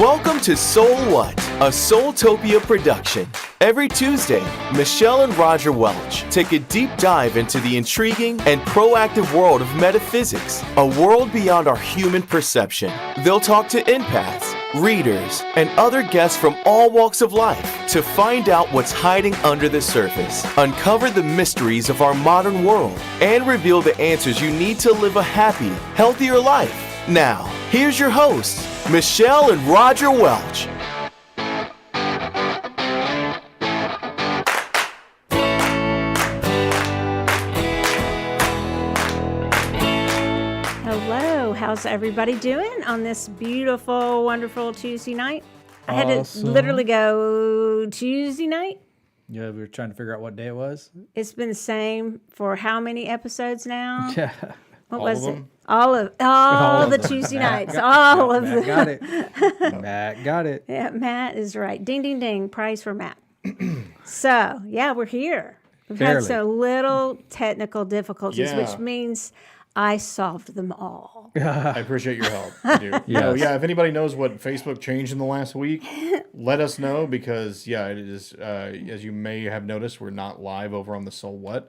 Welcome to SoulWhat, a SoulTopia production. Every Tuesday, Michelle and Roger Welch take a deep dive into the intriguing and proactive world of metaphysics, a world beyond our human perception. They'll talk to empaths, readers, and other guests from all walks of life to find out what's hiding under the surface, uncover the mysteries of our modern world, and reveal the answers you need to live a happy, healthier life. Now, here's your hosts, Michelle and Roger Welch. Hello, how's everybody doing on this beautiful, wonderful Tuesday night? I had to literally go Tuesday night. Yeah, we were trying to figure out what day it was. It's been the same for how many episodes now? Yeah. What All was of it? them? All the Tuesday nights. All of them. Matt got it. Matt got it. Yeah, Matt is right. Ding, ding, ding. Prize for Matt. So, yeah, we're here. We've had Barely. some little technical difficulties, Yeah. which means I solved them all. I appreciate your help. I do. Yes. Yeah, if anybody knows what Facebook changed in the last week, let us know because, yeah, it is, as you may have noticed, we're not live over on the SoulWhat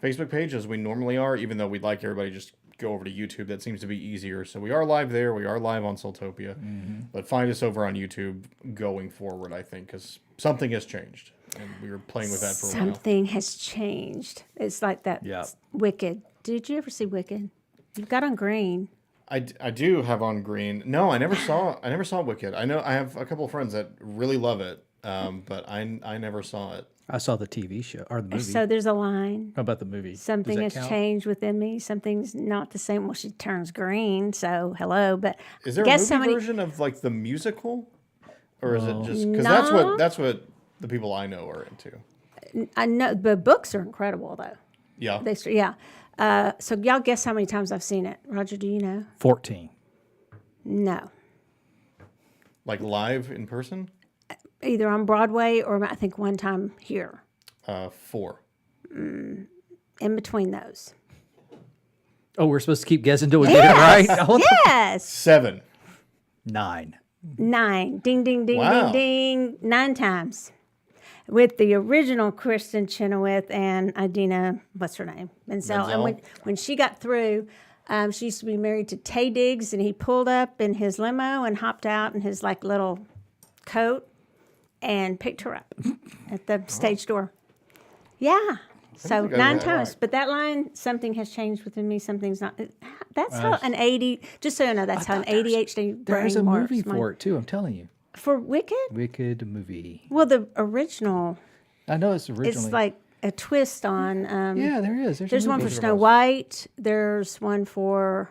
Facebook page as we normally are, even though we'd like everybody to just go over to YouTube. That seems to be easier. So we are live there. We are live on SoulTopia. But find us over on YouTube going forward, I think, because something has changed. And we were playing with that for a while. Something has changed. It's like that Yeah. Wicked. Did you ever see Wicked? You've got on green. I do have on green. No, I never saw Wicked. I know I have a couple of friends that really love it, but I never saw it. I saw the TV show or the movie. So there's a line. How about the movie? Something Does has that count? changed within me. Something's not the same. Well, she turns green, so hello. But Is there a guess movie how many? version of like the musical, or is it just because No. that's what the people I know are into? I know the books are incredible though. Yeah, Yeah. So y'all guess how many times I've seen it? Roger, do you know? 14. No. like live in person. Either on Broadway or I think one time here. 4. In between those. Oh, we're supposed to keep guessing until we get it right? Hold on. Yes. 7. 9. 9. Ding, ding, ding, Wow. ding, ding. 9 times. With the original Kristen Chenoweth and Idina, what's her name? Menzel. And Menzel. when she got through, she used to be married to Taye Diggs, and he pulled up in his limo and hopped out in his like little coat and picked her up at the stage door. Yeah. So think I 9 read that times. right. But that line, something has changed within me, something's not. That's how Nice. an just so you know, that's how an ADHD brain There's a works. movie for it, too. I'm telling you. For Wicked? Wicked movie. Well, the original, I know it's originally. it's like a twist on. Yeah, there is. There's a one for movie. Snow White. There's one for.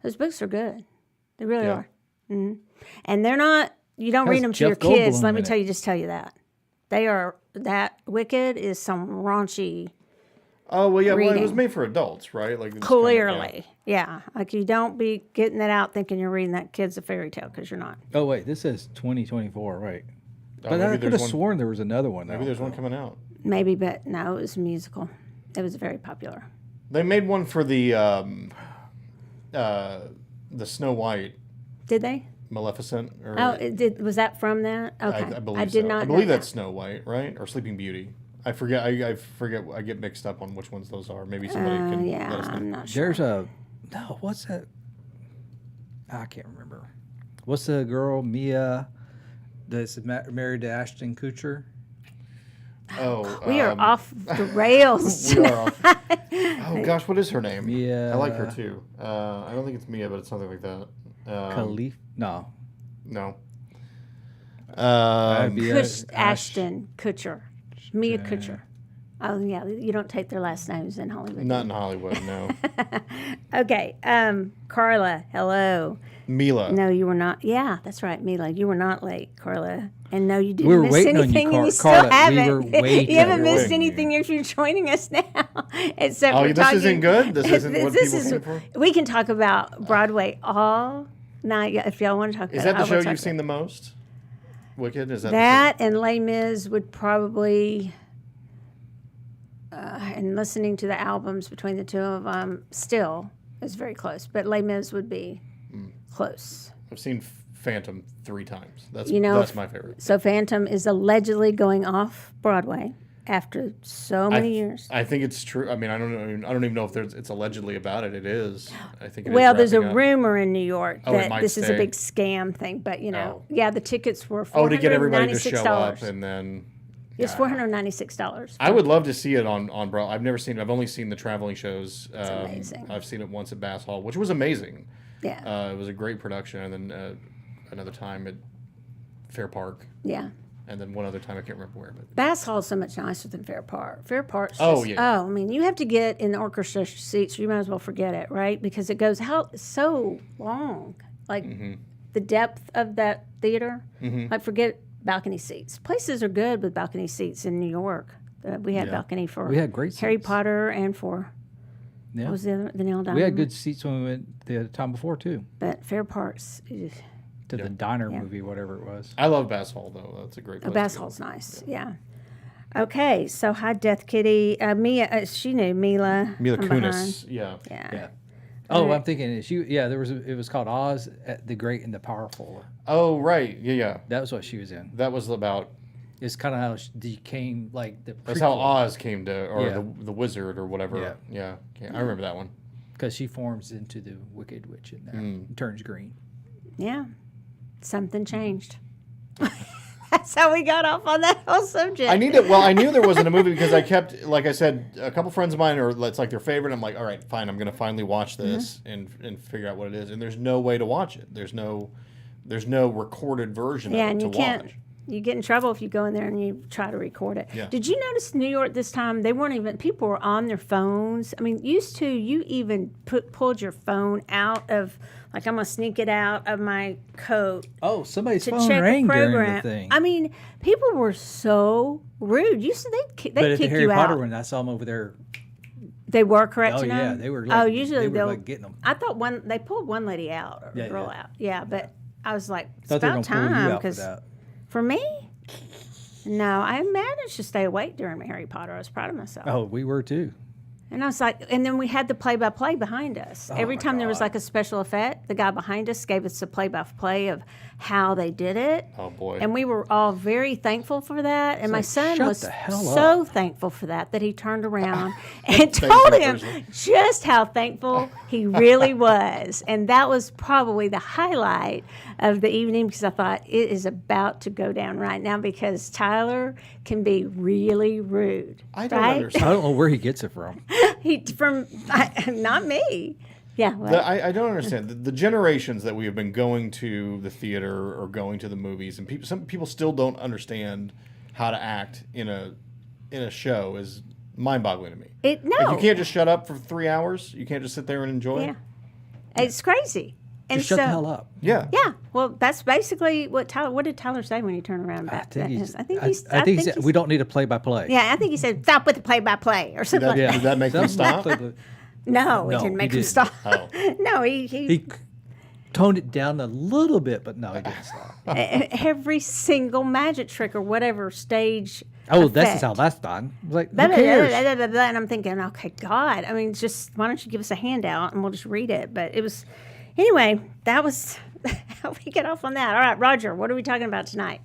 Those books are good. They really Yeah. are. And they're not. You don't Has read them to Jeff your kids. Goldblum Let me in tell it. you. Just tell you that they are. That Wicked is some raunchy. Oh well, yeah. Well, it was Reading. made for adults, right? Like it's Clearly, yeah. Like you don't be getting that out thinking you're reading that kid's a fairy tale because you're not. Oh, wait. This says 2024, right? But maybe I could there's have one- sworn there was another one. Maybe though. there's one coming out. Maybe, but no, it was a musical. It was very popular. They made one for the Snow White Did they? Maleficent. Or, Oh, was that from that? Okay, I believe I did so. not. I believe know that's Snow White, right? Or Sleeping Beauty. I forget. I forget. I get mixed up on which ones those are. Maybe somebody can Yeah, let us know. I'm not sure. There's a. No, what's that? I can't remember. What's the girl, Mia, that's married to Ashton Kutcher? Oh, We are off the rails. We are off. Oh gosh, what is her name? Mia. I like her too. I don't think it's Mia, but it's something like that. Khalif? No. No. Ashton Kutcher. Mia Kutcher. Oh, yeah. You don't take their last names in Hollywood. Not in Hollywood. No. Okay. Carla, hello. Mila. No, you were not. Yeah, that's right, Mila. You were not late, Carla. And no, you didn't We were miss waiting on you, anything, and you still Carla. We haven't. were waiting. You haven't We were missed waiting. anything if you're joining us now. Except Oh, we're this talking, isn't good? This isn't what people came for? We can talk about Broadway all night if y'all want to talk about it. Is that I the will show talk you've about seen the most? Wicked? Is that that and Les Mis would probably, and listening to the albums between the two of them, still is very close. But Les Mis would be close. I've seen Phantom 3 times. That's my favorite. So Phantom is allegedly going off Broadway after so many years. I think it's true. I mean, I don't even know if it's allegedly about it. It is. I think it is. Well, there's a wrapping up. rumor in New York it that might this is a stay. big scam thing. But the tickets were to get everybody to $496. show up and then. It's $496. I would love to see it on Broadway. I've never seen it. I've only seen the traveling shows. It's amazing. I've seen it once at Bass Hall, which was amazing. Yeah. It was a great production, and then another time at Fair Park. Yeah. And then one other time, I can't remember where. But Bass Hall's so much nicer than Fair Park. Fair Park's yeah. I mean, you have to get in the orchestra seats. You might as well forget it, right? Because it goes so long. Like, the depth of that theater. Like, forget balcony seats. Places are good with balcony seats in New York. We had balcony for We had great Harry seats. Potter and for, what was the Neil Diamond? We had good seats when we went the time before, too. But Fair Park's, To the diner movie, whatever it was. I love Bass Hall, though. That's a great place. Bass Hall's nice, yeah. Okay, so hi, Death Kitty. Mia, she knew Mila. Mila from Kunis. behind. Yeah. Yeah. Oh, I'm thinking it was called Oz at the Great and the Powerful. Oh, right. Yeah. That was what she was in. That was about. It's kind of how she became like the. That's how Oz came to, or Yeah. the wizard, or whatever. Yeah. I remember that one. Because she forms into the Wicked Witch in there and turns green. Yeah. Something changed. That's how we got off on that whole subject. I knew there wasn't a movie because I kept, like I said, a couple friends of mine it's like their favorite. I'm like, all right, fine, I'm gonna finally watch this and figure out what it is. And there's no way to watch it. There's no recorded version of it and to you can't. watch. You get in trouble if you go in there and you try to record it. Yeah. Did you notice New York this time? People were on their phones. I mean, used to, you even pulled your phone out of, like, I'm going to sneak it out of my coat Oh, somebody's to phone check rang the during program. the thing. I mean, people were so rude. Used to, they'd but at the kick Harry you Potter out. one, I saw them over there. They were correcting Oh, yeah, them? they were Oh, like- usually they were, they'll. like, getting them. I thought they pulled one lady out, or Yeah, girl yeah. out. Yeah, but I was like, it's Thought they were about gonna pull you time. out for Because that. for me, no, I managed to stay awake during Harry Potter. I was proud of myself. Oh, we were too. And I was like, and then we had the play-by-play behind us. Every my time there was God. like a special effect, the guy behind us gave us the play-by-play of how they did it. Oh boy. And we were all very thankful for that. And my like, son shut was the hell so thankful for that he turned around and told him just how thankful he really was. And that was probably the highlight of the evening because I thought it is about to go down right now because Tyler can be really rude. I don't right? understand. I don't know where he gets it from. Not me. Yeah. Well, I don't understand the generations that we have been going to the theater or going to the movies, and some people still don't understand how to act in a show is mind-boggling to me. no. Like, you can't just shut up for 3 hours. You can't just sit there and enjoy Yeah. it. It's crazy. And Just shut the hell up. Yeah. Yeah. Well, that's basically what Tyler. What did Tyler say when he turned around? I think he he's. said, we don't need a play-by-play. Yeah, I think he said stop with the play-by-play or something like Did that. that make them stop? No, it No, didn't make he him didn't. stop. Oh. No, He toned it down a little bit, but no, he didn't stop. every single magic trick or whatever stage. Oh, this effect. is how that's done. I was like, who Blah, blah, cares? blah, blah, blah, blah, and I'm thinking, okay, God, I mean, just why don't you give us a handout and we'll just read it? But it was, anyway, that was how we get off on that. All right, Roger, what are we talking about tonight?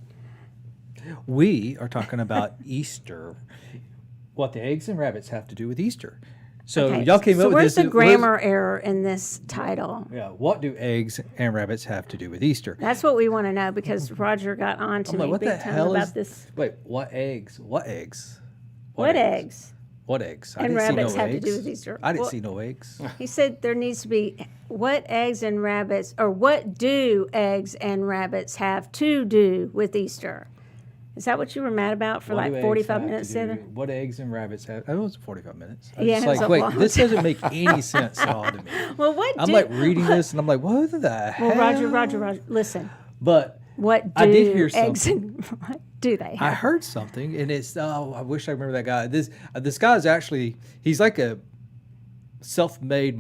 We are talking about Easter. What the eggs and rabbits have to do with Easter. So Okay, y'all came so up with where's this. the grammar error in this title? Yeah, what do eggs and rabbits have to do with Easter? That's what we want to know because Roger got on to I'm me like, what the big time hell about is this. Wait, what eggs? What eggs? What eggs? What eggs? I And didn't see rabbits no have to eggs. do with Easter? I didn't Well- see no eggs. He said there needs to be what eggs and rabbits, or what do eggs and rabbits have to do with Easter? Is that what you were mad about for What do like eggs 45 have to minutes do- the other? What eggs and rabbits have? Oh, it was 45 minutes. I was Yeah, just it was like, a wait, long this doesn't make any sense at all to me. Well, what I'm do, like reading this and I'm like, what the hell? Well, Roger, listen. But What do I did hear eggs and what do they I have? heard something, and it's I wish I remember that guy. This guy is actually he's like a self-made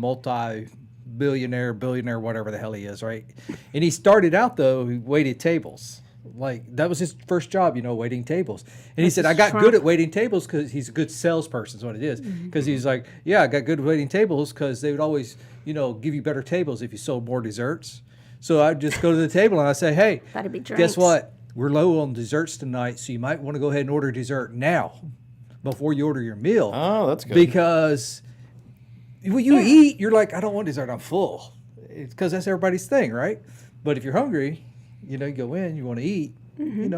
billionaire, whatever the hell he is, right? And he started out though he waited tables. Like that was his first job, waiting tables. And he said, "I got good at waiting tables because he's a good salesperson." Is what it is. Because he's like, "Yeah, I got good at waiting tables because they would always, give you better tables if you sold more desserts." So I just go to the table and I say, hey, That'd be guess drinks. what? We're low on desserts tonight, so you might want to go ahead and order dessert now before you order your meal. Oh, that's good. Because when you eat, you're like, I don't want dessert, I'm full. It's because that's everybody's thing, right? But if you're hungry, you go in, you want to eat,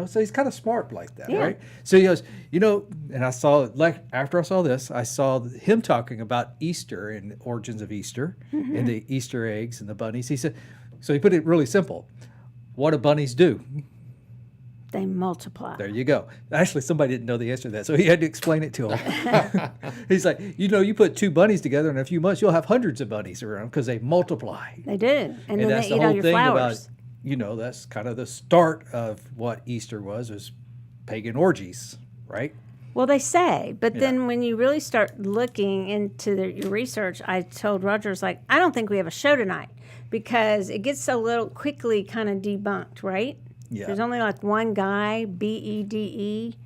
so he's kind of smart like that, Yeah. right? So he goes, and I saw, like, after I saw this, I saw him talking about Easter and the origins of Easter and the Easter eggs and the bunnies. He said, so he put it really simple. What do bunnies do? They multiply. There you go. Actually, somebody didn't know the answer to that, so he had to explain it to him. He's like, you put two bunnies together in a few months, you'll have hundreds of bunnies around because they multiply. They do. And then that's they the eat all whole your thing flowers. about, that's kind of the start of what Easter was pagan orgies, right? Well, they say, but then when you really start looking into your research, I told Roger, like, I don't think we have a show tonight because it gets so little quickly kind of debunked, right? Yeah. There's only like one guy, BEDE,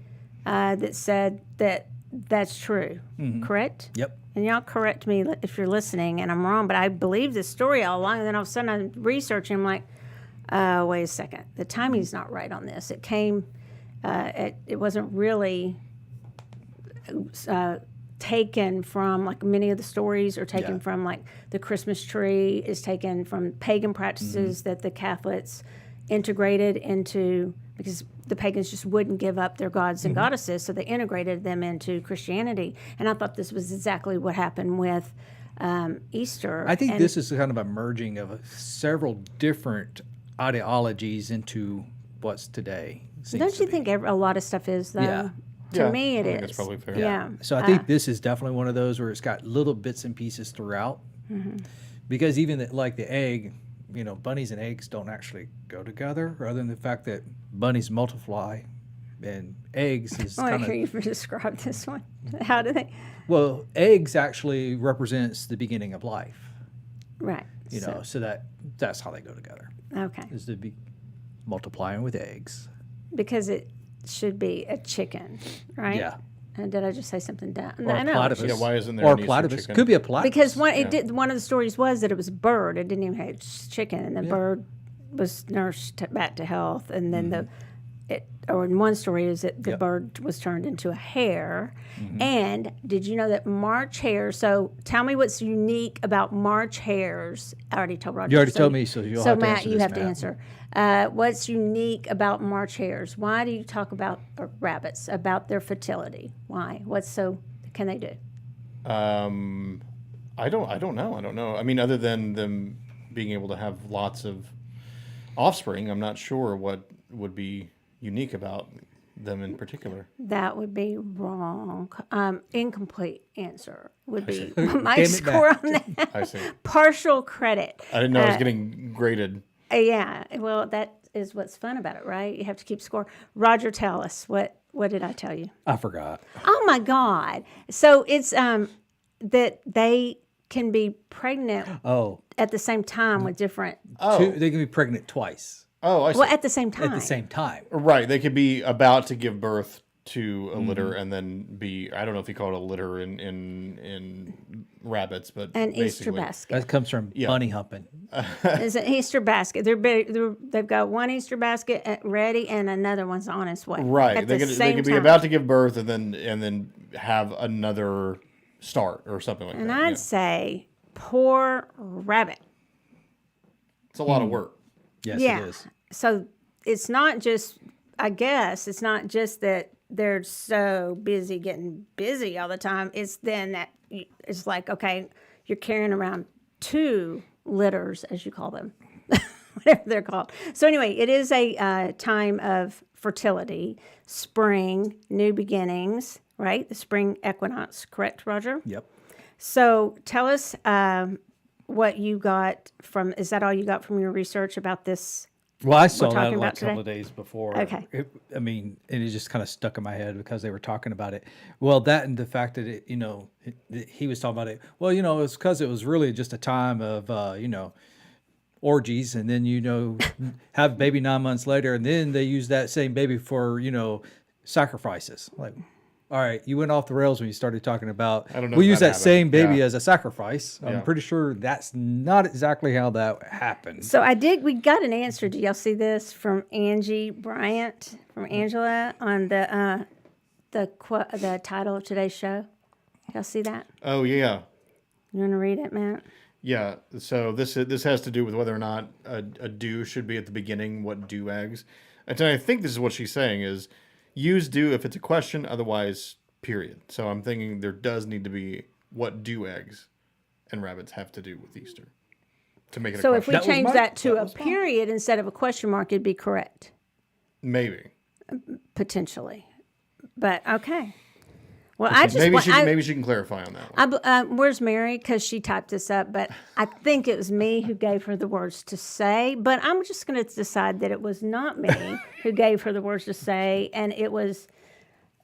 that said that that's true, correct? Yep. And y'all correct me if you're listening and I'm wrong, but I believe this story all along. And then all of a sudden I'm researching, I'm like, wait a second. The timing's not right on this. It came, it wasn't really taken from like many of the stories, or taken from like the Christmas tree is taken from pagan practices that the Catholics integrated into, because the pagans just wouldn't give up their gods and goddesses, so they integrated them into Christianity. And I thought this was exactly what happened with Easter. I think And this is kind of a merging of several different ideologies into what's today. don't you think a lot of stuff is, though? Yeah. To Yeah, me, I it think is. that's probably fair. Yeah. So I think this is definitely one of those where it's got little bits and pieces throughout. Because even like the egg, bunnies and eggs don't actually go together, other than the fact that bunnies multiply and eggs is I want kind to hear of, you describe this one. How do they? well, eggs actually represents the beginning of life, Right. so that's how they go together, Okay. is to be multiplying with eggs. Because it should be a chicken, right? Yeah. And did I just say something dumb? Or I a know. platypus. Yeah, why isn't there Or an a Easter platypus. chicken? Could be a platypus. Because one of the stories was that it was a bird. It didn't even have chicken, and the bird was nursed back to health, and then or in one story is that the bird was turned into a hare. And did you know that March hares? So tell me what's unique about March hares. I already told Roger. You already told me, so you'll have to Matt, answer you this, have to Matt. answer. What's unique about March hares? Why do you talk about rabbits, about their fertility? Why? Can they do? I don't know. I mean, other than them being able to have lots of offspring, I'm not sure what would be unique about them in particular. That would be wrong. Incomplete answer would be Damn my it, score Matt. on that. I see. Partial credit. I didn't know I was getting graded. Yeah, well, that is what's fun about it, right? You have to keep score. Roger, tell us, what did I tell you? I forgot. Oh, my God. So it's that they can be pregnant Oh, at the same time with different, they can be pregnant twice Oh, I see. well, at the same time. at the same time. Right, they could be about to give birth to a litter and then be, I don't know if you call it a litter in rabbits, but An Easter basically. basket. That comes from bunny humping. It's an Easter basket. They've got one Easter basket ready and another one's on its way. Right, At they the could same be time. about to give birth and then have another start or something like And that. I'd yeah. say, poor rabbit. It's a lot of work. Yes, Yeah. it is. So it's not just, I guess, it's not just that they're so busy getting busy all the time. It's then that it's like, okay, you're carrying around two litters, as you call them, whatever they're called. So anyway, it is a time of fertility, spring, new beginnings, right? The spring equinox, correct, Roger? Yep. So tell us what you got from, is that all you got from your research about this? Well, I saw that talking like about a couple today? of days before. Okay. And it just kind of stuck in my head because they were talking about it. Well, that and the fact that he was talking about it. Well, it's because it was really just a time of orgies, and then have a baby 9 months later, and then they use that same baby for sacrifices. Like, All right, you went off the rails when you started talking about. I don't know We if use that that same happened. baby Yeah. as a sacrifice. I'm Yeah. pretty sure that's not exactly how that happened. So we got an answer. Do y'all see this from Angie Bryant from Angela on the title of today's show? Y'all see that? Oh yeah, You want to read it, Matt? yeah. So this has to do with whether or not a do should be at the beginning. What do eggs? And I think this is what she's saying is use do if it's a question. Otherwise, period. So I'm thinking there does need to be what do eggs and rabbits have to do with Easter to make it So a if we question. change that to a period instead of a question mark, it'd be correct, Maybe. potentially. But okay. Well, I just Maybe she can clarify on that one. where's Mary? Because she typed this up, but I think it was me who gave her the words to say. But I'm just going to decide that it was not me who gave her the words to say, and it was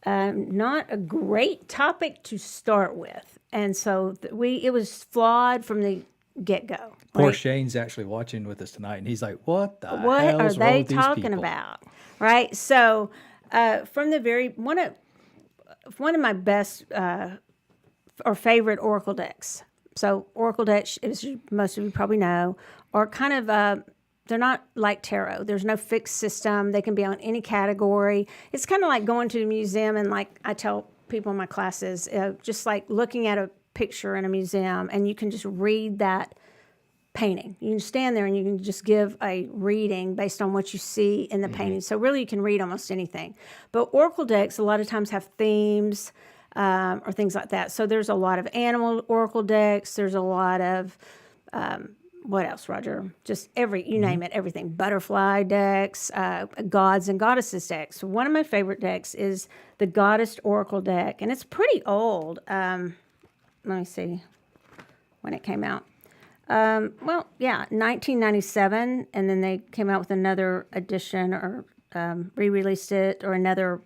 not a great topic to start with, and so it was flawed from the get-go. Poor right? Shane's actually watching with us tonight, and he's like, "What the What hell are is wrong they with these talking people?" about? Right. So from the one of my best or favorite Oracle decks. So Oracle decks, as most of you probably know, are kind of they're not like tarot. There's no fixed system. They can be on any category. It's kind of like going to a museum, and like I tell people in my classes, just like looking at a picture in a museum, and you can just read that painting. You can stand there and you can just give a reading based on what you see in the painting. So really you can read almost anything. But Oracle decks a lot of times have themes or things like that. So there's a lot of animal Oracle decks. There's a lot of, what else, Roger? Just you name it, everything. Butterfly decks, gods and goddesses decks. One of my favorite decks is the Goddess Oracle deck. And it's pretty old. Let me see when it came out. 1997, and then they came out with another edition or re-released it or another,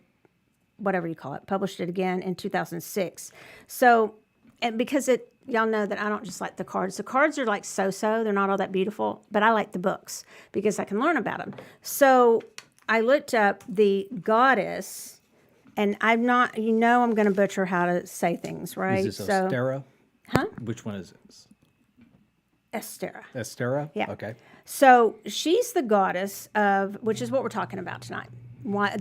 whatever you call it, published it again in 2006. So, and because y'all know that I don't just like the cards. The cards are like so-so. They're not all that beautiful, but I like the books because I can learn about them. So I looked up the goddess, and I'm going to butcher how to say things, right? Is this Ostara? Huh? Which one is this? Ostara. Ostara? Yeah. Okay. So she's the goddess of, which is what we're talking about tonight. Why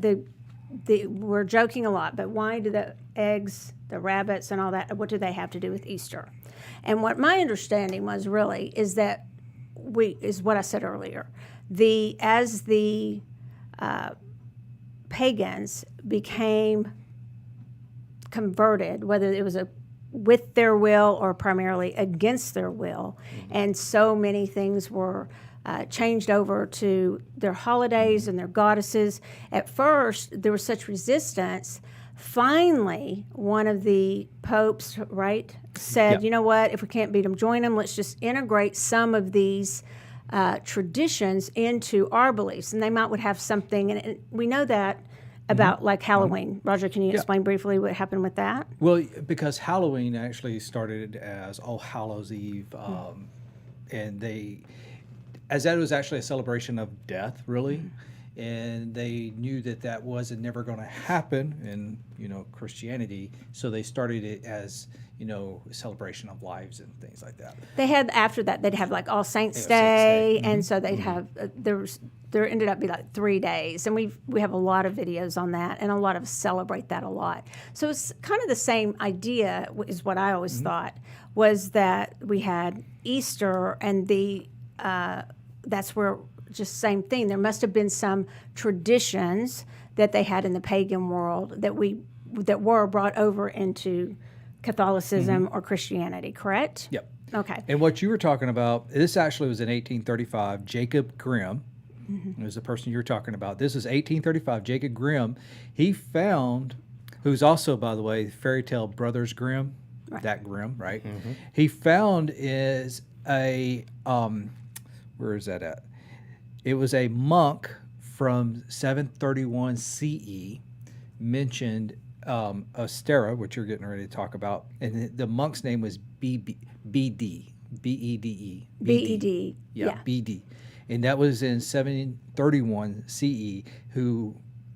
we're joking a lot, but why do the eggs, the rabbits, and all that? What do they have to do with Easter? And what my understanding was really is that is what I said earlier. As the pagans became converted, whether it was with their will or primarily against their will. And so many things were changed over to their holidays and their goddesses. At first, there was such resistance. Finally, one of the popes, right, said, you know what, if we can't beat them, join them. Let's just integrate some of these traditions into our beliefs. And they would have something, and we know that about like Halloween. Roger, can you explain briefly what happened with that? Well, because Halloween actually started as All Hallows Eve, and as that was actually a celebration of death, really, and they knew that wasn't never going to happen in Christianity, so they started it as a celebration of lives and things like that. They had after that they'd have like All Saints Day, and so they'd have there ended up being like 3 days, and we have a lot of videos on that, and a lot of us celebrate that a lot. So it's kind of the same idea is what I always thought was that we had Easter, and that's where just same thing. There must have been some traditions that they had in the pagan world that were brought over into Catholicism or Christianity, correct? Yep. Okay. And what you were talking about, this actually was in 1835. Jacob Grimm was the person you were talking about. This is 1835. Jacob Grimm, he found, who's also, by the way, Fairy Tale Brothers Grimm, that Grimm, right? He found is where is that at? It was a monk from 731 CE mentioned Ostara, which you're getting ready to talk about, and the monk's name was BD, B-E-D-E. B-E-D. Yeah, BD. And that was in 731 CE, who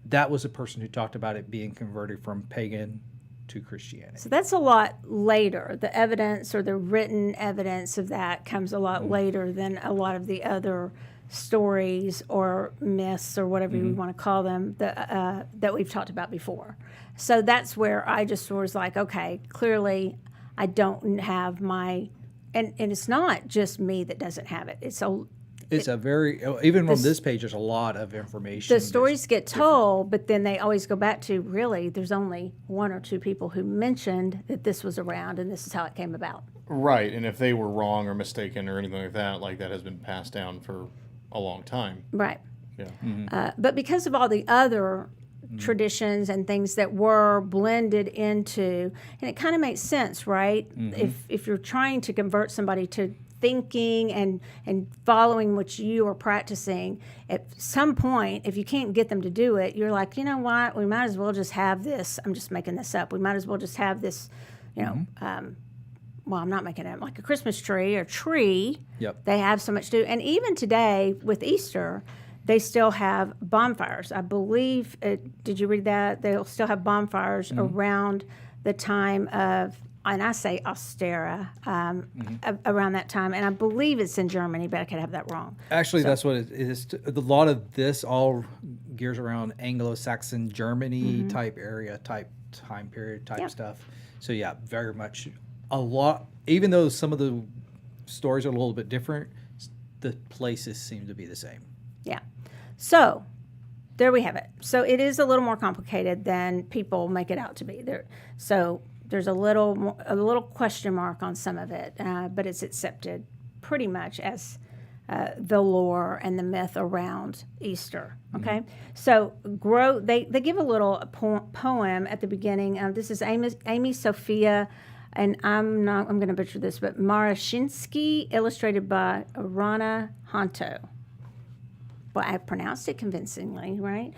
that was a person who talked about it being converted from pagan to Christianity. So that's a lot later. The evidence or the written evidence of that comes a lot later than a lot of the other stories or myths or whatever you want to call them that we've talked about before. So that's where I just was like, okay, clearly I don't have my, and it's not just me that doesn't have it. It's a very, even from this page, there's a lot of information. the stories get told, but then they always go back to, really, there's only one or two people who mentioned that this was around and this is how it came about. Right, and if they were wrong or mistaken or anything like that has been passed down for a long time. Right. Yeah. But because of all the other traditions and things that were blended into, and it kind of makes sense, right? If you're trying to convert somebody to thinking and following what you are practicing, at some point, if you can't get them to do it, you're like, you know what, we might as well just have this. I'm just making this up. We might as well just have this, you know, well, I'm not making it like a Christmas tree or tree. Yep. They have so much to do. And even today with Easter, they still have bonfires. I believe, did you read that? They'll still have bonfires around the time of, and I say Ostara, around that time. And I believe it's in Germany, but I could have that wrong. Actually, that's what it is. A lot of this all gears around Anglo-Saxon Germany type area, type time period, type stuff. So yeah, very much a lot. Even though some of the stories are a little bit different, the places seem to be the same. Yeah. So there we have it. So it is a little more complicated than people make it out to be. So there's a little question mark on some of it, but it's accepted pretty much as the lore and the myth around Easter. Okay, so they give a little poem at the beginning. This is Amy Sophia, and I'm going to butcher this, but Marashinsky, illustrated by Rana Honto. Well, I pronounced it convincingly, right?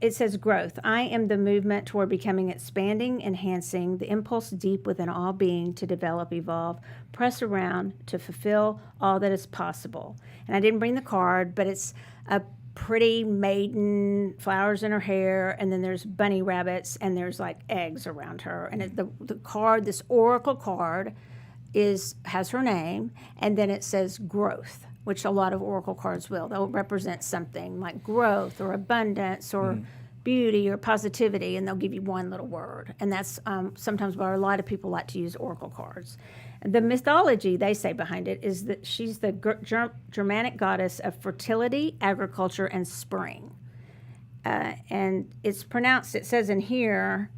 It says growth. I am the movement toward becoming, expanding, enhancing, the impulse deep within all being to develop, evolve, press around to fulfill all that is possible. And I didn't bring the card, but it's a pretty maiden, flowers in her hair, and then there's bunny rabbits, and there's like eggs around her. And the card, this oracle card, has her name, and then it says growth, which a lot of oracle cards will. They'll represent something like growth or abundance or beauty or positivity, and they'll give you one little word. And that's sometimes why a lot of people like to use oracle cards. The mythology, they say, behind it is that she's the Germanic goddess of fertility, agriculture, and spring. And it's pronounced, it says in here,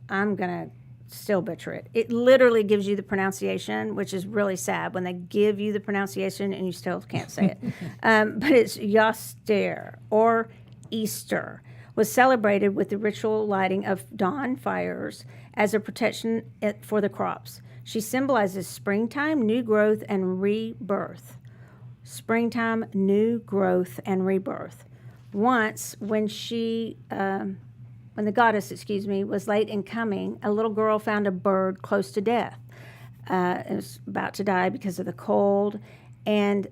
I'm going to still butcher it. It literally gives you the pronunciation, which is really sad when they give you the pronunciation and you still can't say it. But it's Yoster or Easter, was celebrated with the ritual lighting of dawn fires as a protection for the crops. She symbolizes springtime, new growth, and rebirth. Springtime, new growth, and rebirth. Once, when the goddess, was late in coming, a little girl found a bird close to death. It was about to die because of the cold, and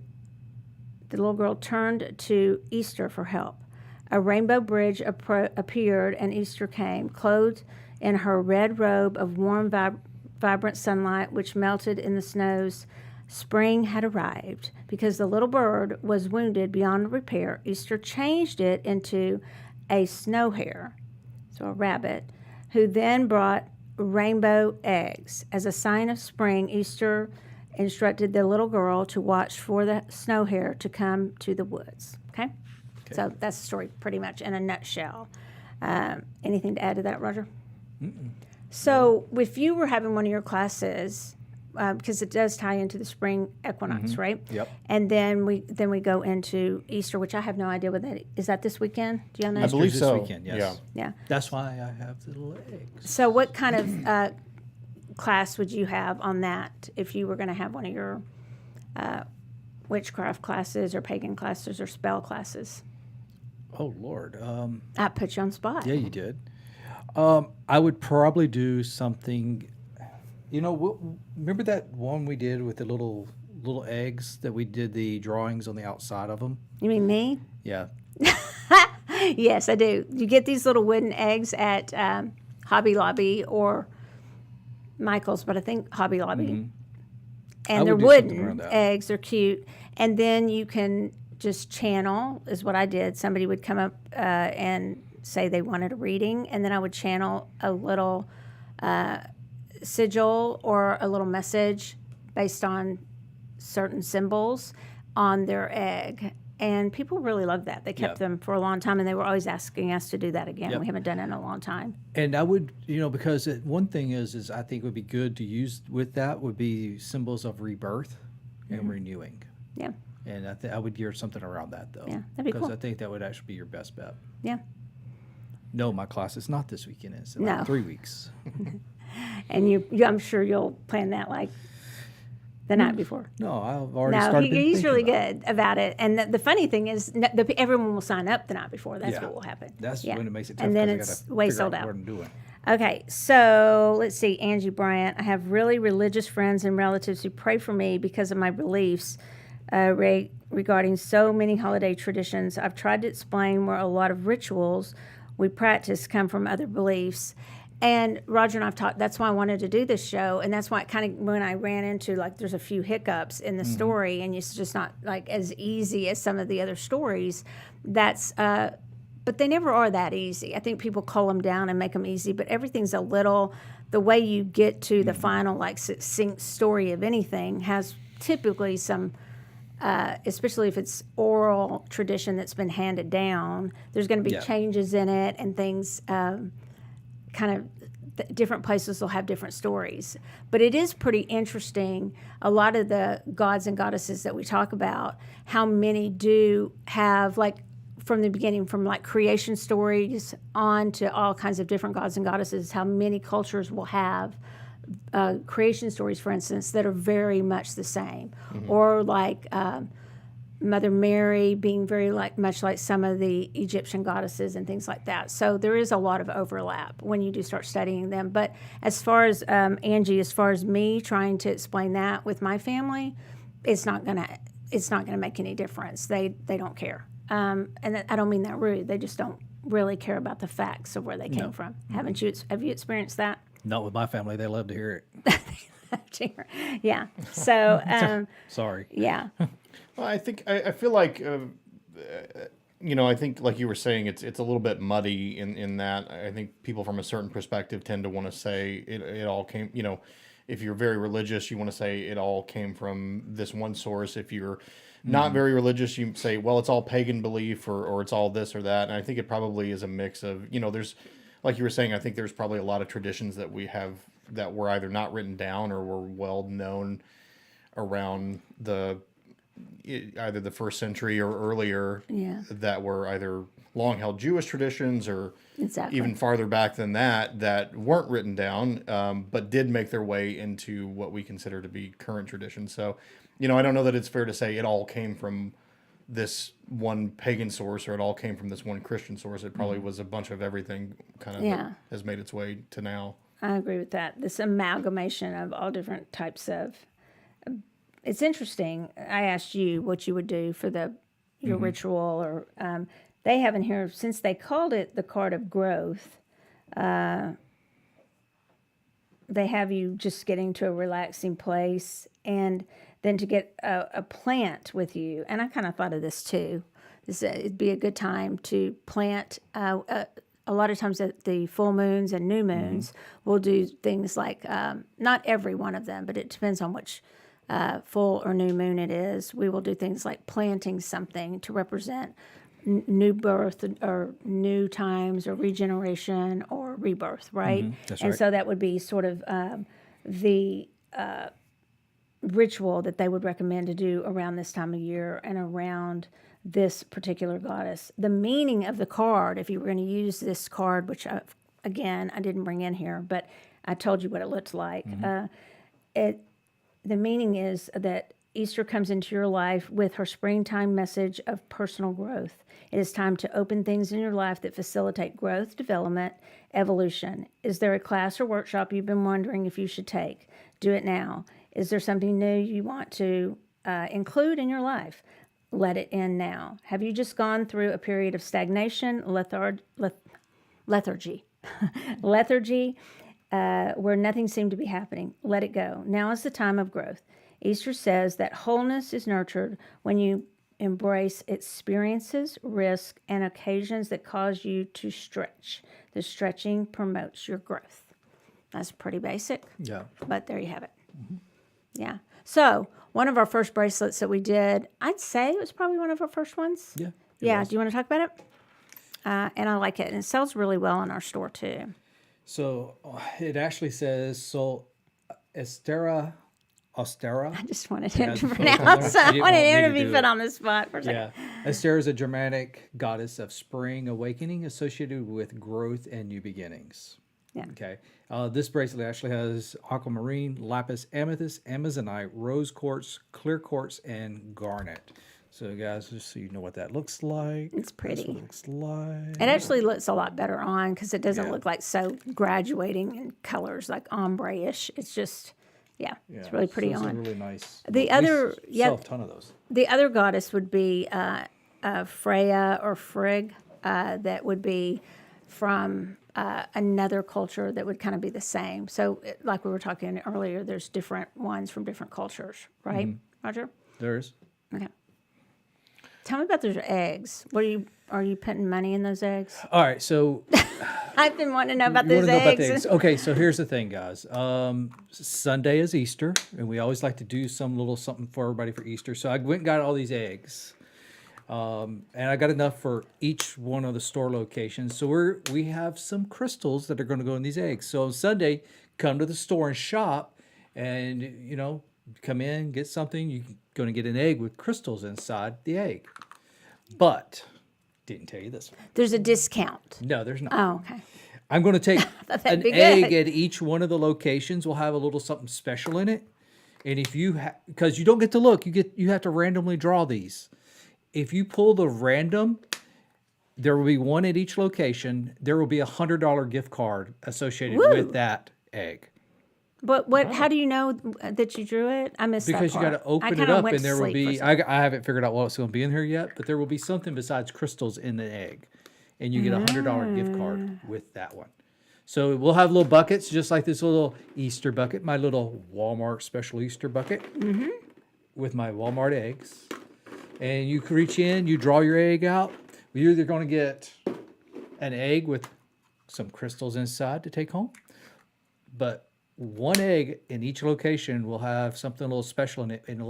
the little girl turned to Easter for help. A rainbow bridge appeared, and Easter came, clothed in her red robe of warm, vibrant sunlight, which melted in the snows. Spring had arrived. Because the little bird was wounded beyond repair, Easter changed it into a snow hare, so a rabbit, who then brought rainbow eggs. As a sign of spring, Easter instructed the little girl to watch for the snow hare to come to the woods. Okay? So that's the story pretty much in a nutshell. Anything to add to that, Roger? So if you were having one of your classes, because it does tie into the spring equinox, right? Yep. And then we go into Easter, which I have no idea what that is. That this weekend? Do you know? I believe this so. Weekend, yes. Yeah. That's why I have the little eggs. So what kind of class would you have on that if you were going to have one of your witchcraft classes or pagan classes or spell classes? Oh, Lord. I put you on the spot. Yeah, you did. I would probably do something. You know, remember that one we did with the little eggs that we did the drawings on the outside of them? You mean me? Yeah. Yes, I do. You get these little wooden eggs at Hobby Lobby or Michael's, but I think Hobby Lobby. I And they're would do something around wooden that. eggs. They're cute. And then you can just channel, is what I did. Somebody would come up and say they wanted a reading, and then I would channel a little sigil or a little message based on certain symbols on their egg. And people really loved that. They kept them for a long time, and they were always asking us to do that again. Yep. We haven't done it in a long time. And I would, because one thing is I think would be good to use with that would be symbols of rebirth and renewing. Yeah. And I would gear something around that, though. Yeah, that'd be Because cool. I think that would actually be your best bet. Yeah. No, my class is not this weekend. It's in No. like 3 weeks. And I'm sure you'll plan that like the night before. No, I've already No, started. he's thinking really about it. good about it. And the funny thing is, everyone will sign up the night before. That's what will happen. That's Yeah. when it makes it tough. And then 'cause I it's gotta way figure sold out out. what I'm doing. Okay, so let's see. Angie Bryant. I have really religious friends and relatives who pray for me because of my beliefs regarding so many holiday traditions. I've tried to explain where a lot of rituals we practice come from other beliefs. And Roger and I've talked, that's why I wanted to do this show. And that's why it kind of, when I ran into, like, there's a few hiccups in the story, and it's just not, like, as easy as some of the other stories. But they never are that easy. I think people cull them down and make them easy, but everything's a little, the way you get to the final, like, succinct story of anything has typically some, especially if it's oral tradition that's been handed down, there's going to be changes in it and things, kind of different places will have different stories. But it is pretty interesting, a lot of the gods and goddesses that we talk about, how many do have, like, from the beginning, from like creation stories on to all kinds of different gods and goddesses, how many cultures will have creation stories, for instance, that are very much the same. Or like Mother Mary being very much like some of the Egyptian goddesses and things like that. So there is a lot of overlap when you do start studying them. But as far as Angie, as far as me trying to explain that with my family, it's not gonna make any difference. They don't care. And I don't mean that rude. They just don't really care about the facts of where they came from. Have you experienced that? Not with my family. They love to hear it. Yeah. So Sorry. yeah. Well, I feel like, I think like you were saying, it's a little bit muddy in that. I think people from a certain perspective tend to want to say it all came, if you're very religious, you want to say it all came from this one source. If you're not very religious, you say, well, it's all pagan belief or it's all this or that. And I think it probably is a mix of, there's, like you were saying, I think there's probably a lot of traditions that we have that were either not written down or were well known around either the first century or earlier, that were either long held Jewish traditions or even farther back than that weren't written down, but did make their way into what we consider to be current traditions. So, I don't know that it's fair to say it all came from this one pagan source or it all came from this one Christian source. It probably was a bunch of everything kind of that has made its way to now. I agree with that. This amalgamation of all different types of. It's interesting. I asked you what you would do for your ritual, or they have in here, since they called it the card of growth. They have you just getting to a relaxing place, and then to get a plant with you. And I kind of thought of this too. It'd be a good time to plant. A lot of times at the full moons and new moons, we'll do things like, not every one of them, but it depends on which full or new moon it is. We will do things like planting something to represent new birth or new times or regeneration or rebirth, right? That's and right. so that would be sort of the ritual that they would recommend to do around this time of year and around this particular goddess. The meaning of the card, if you were going to use this card, which again I didn't bring in here, but I told you what it looked like. The meaning is that Easter comes into your life with her springtime message of personal growth. It is time to open things in your life that facilitate growth, development, evolution. Is there a class or workshop you've been wondering if you should take? Do it now. Is there something new you want to include in your life? let it end now. Have you just gone through a period of stagnation, lethargy, where nothing seemed to be happening? Let it go. Now is the time of growth. Easter says that wholeness is nurtured when you embrace experiences, risk, and occasions that cause you to stretch. The stretching promotes your growth. That's pretty basic. Yeah. But there you have it. Yeah. So one of our first bracelets that we did, I'd say it was probably one of our first ones. Yeah. Yeah. Do you want to talk about it? And I like it. And it sells really well in our store too. So it actually says Ostara. I just wanted him to pronounce. I wanted him to be put on the spot for a second. Yeah. Ostara is a Germanic goddess of spring awakening associated with growth and new beginnings. Yeah. Okay. This bracelet actually has aquamarine, lapis, amethyst, amazonite, rose quartz, clear quartz, and garnet. So, guys, just so you know what that looks like. It's pretty. That's what it looks like. It actually looks a lot better on because it doesn't look like so graduating in colors, like ombre-ish. It's just, it's really pretty so on. It's really nice. The We other, sell a ton of those. The other goddess would be Freya or Frigg. That would be from another culture that would kind of be the same. So, like we were talking earlier, there's different ones from different cultures, right, Roger? There's. Okay. Tell me about those eggs. Are you putting money in those eggs? All right, so I've been wanting to know about you those wanna know about eggs. the eggs. Okay, so here's the thing, guys. Sunday is Easter, and we always like to do some little something for everybody for Easter. So I went and got all these eggs, and I got enough for each one of the store locations. So we have some crystals that are going to go in these eggs. So on Sunday, come to the store and shop, and come in, get something. You're going to get an egg with crystals inside the egg. But didn't tell you this one. There's a discount. No, there's not. Oh, okay. I'm going to take an be egg good. at each one of the locations. Will have a little something special in it. And if you because you don't get to look, you have to randomly draw these. If you pull the random, there will be one at each location. There will be $100 gift card associated with that egg. But what? How do you know that you drew it? I missed Because that you part. got to open I it kinda up, went and to there will sleep for a be. second. I haven't figured out what's going to be in here yet, but there will be something besides crystals in the egg, and you get a $100 gift card with that one. So we'll have little buckets, just like this little Easter bucket, my little Walmart special Easter bucket, with my Walmart eggs. And you can reach in, you draw your egg out. You're either going to get an egg with some crystals inside to take home, but one egg in each location will have something a little special in it, and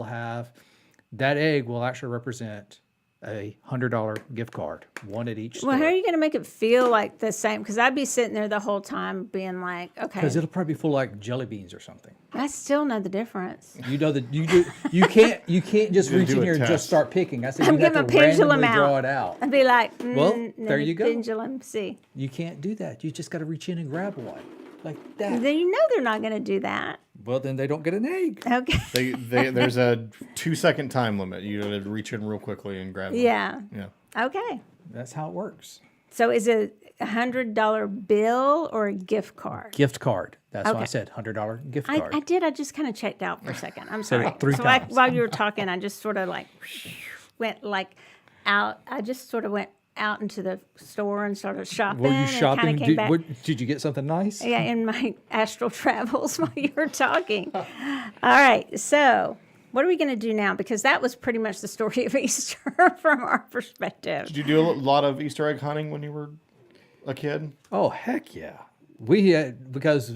that egg will actually represent a $100 gift card, one at each store. Well, how are you going to make it feel like the same? Because I'd be sitting there the whole time being like, okay. Because it'll probably be full of like jelly beans or something. I still know the difference. You know that you can't just You reach do in a here and test. just start picking. I said I'm you have giving to a pendulum randomly draw out. it out. I'd be like, Well, let there me you go. pendulum, see. You can't do that. You just got to reach in and grab one like that. Then you know they're not going to do that. Well, then they don't get an egg. Okay. There's a 2-second time limit. You got to reach in real quickly and grab them. Yeah. Yeah. Okay. That's how it works. So is it $100 bill or a gift card? Gift card. That's why I Okay. said $100 gift I card. did. I just kind of checked out for a second. I'm Said it sorry. 3 so times. while you were talking, I just sort of like went like out. I just sort of went out into the store and started shopping. Were you and shopping? kinda came back. Did you get something nice? Yeah, in my astral travels while you were talking. All right. So what are we going to do now? Because that was pretty much the story of Easter from our perspective. Did you do a lot of Easter egg hunting when you were a kid? Oh, heck yeah. We had, because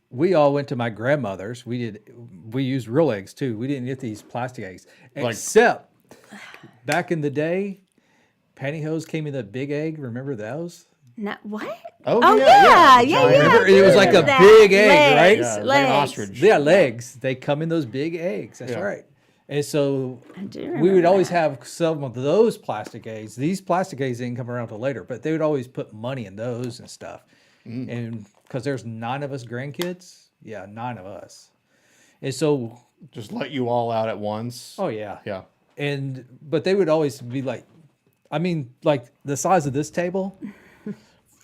we all went to my grandmother's. We used real eggs too. We didn't get these plastic eggs. Except back in the day, pantyhose came in the big egg. Remember those? What? Oh, yeah. Remember, I it was like remember a that. big egg, right? Legs, Yeah, like an legs. ostrich. Yeah, legs. They come in those big eggs. That's Yeah. right. And so do we remember would always that. have some of those plastic eggs. These plastic eggs didn't come around till later, but they would always put money in those and stuff. And because there's 9 of us grandkids, 9 of us. And so, Just let you all out at once. oh yeah. Yeah. But they would always be like, like the size of this table,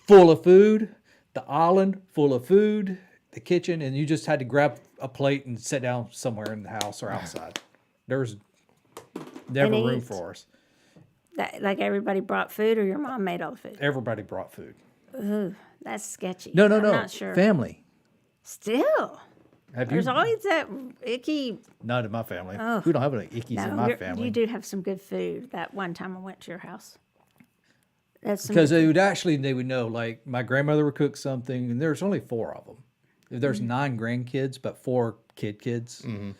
full of food, the island full of food, the kitchen, and you just had to grab a plate and sit down somewhere in the house or outside. There's Never and room eat? for us. That, like everybody brought food, or your mom made all the food? Everybody brought food. Ooh, that's sketchy. No. I'm not sure. Family. Still, Have there's you? always that icky. Not in my family. Oh. We don't have any ickies in my No, family. you do have some good food. That one time I went to your house. That's some Because they would know, like my grandmother would cook something, and there's only 4 of them. There's 9 grandkids, but 4 kids. Mm-hmm.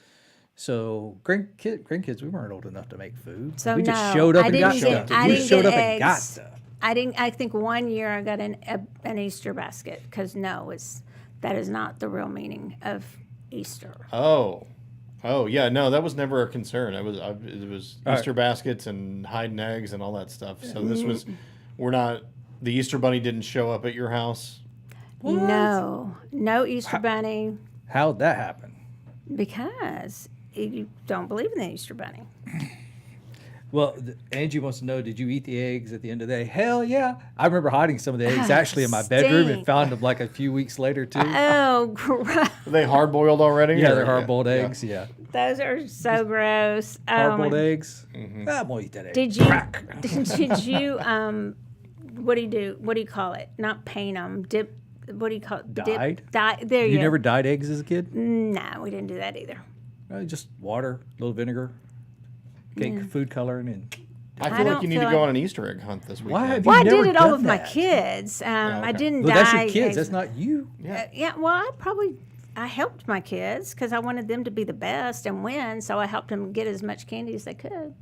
So grandkids, we weren't old enough to make food. So we just no, showed up I and got didn't get- stuff. I We didn't showed get up and got eggs. stuff. I didn't. I think one year I got an Easter basket because that is not the real meaning of Easter. Oh yeah, no, that was never a concern. It was All Easter baskets and hiding eggs and all that stuff. So this was, the Easter bunny didn't show up at your house. No Easter bunny How'd that happen? because you don't believe in the Easter bunny. Well, Angie wants to know, did you eat the eggs at the end of the day? Hell yeah. I remember hiding some of the eggs actually in my bedroom and stink. found them like a few weeks later too. Oh, gross. Are they hard boiled already? Yeah, or- they're hard-boiled eggs. Yeah, Those are so gross. Oh, hard-boiled my- eggs. Mm-hmm. I'm gonna eat that egg. Did you? Crack. Did you? What do you do? What do you call it? Not paint them. Dip. What do you call it? Dyed? There you You go. never dyed eggs as a kid? No, we didn't do that either. Just water, a little vinegar, food coloring, and I I feel like don't you need to feel go like- on an Easter egg hunt this weekend. Why have Well, I never did it all done with my that? kids. I okay. didn't well, dye. that's your kids. eggs. That's not you. Yeah. Well, I helped my kids because I wanted them to be the best and win. So I helped them get as much candy as they could.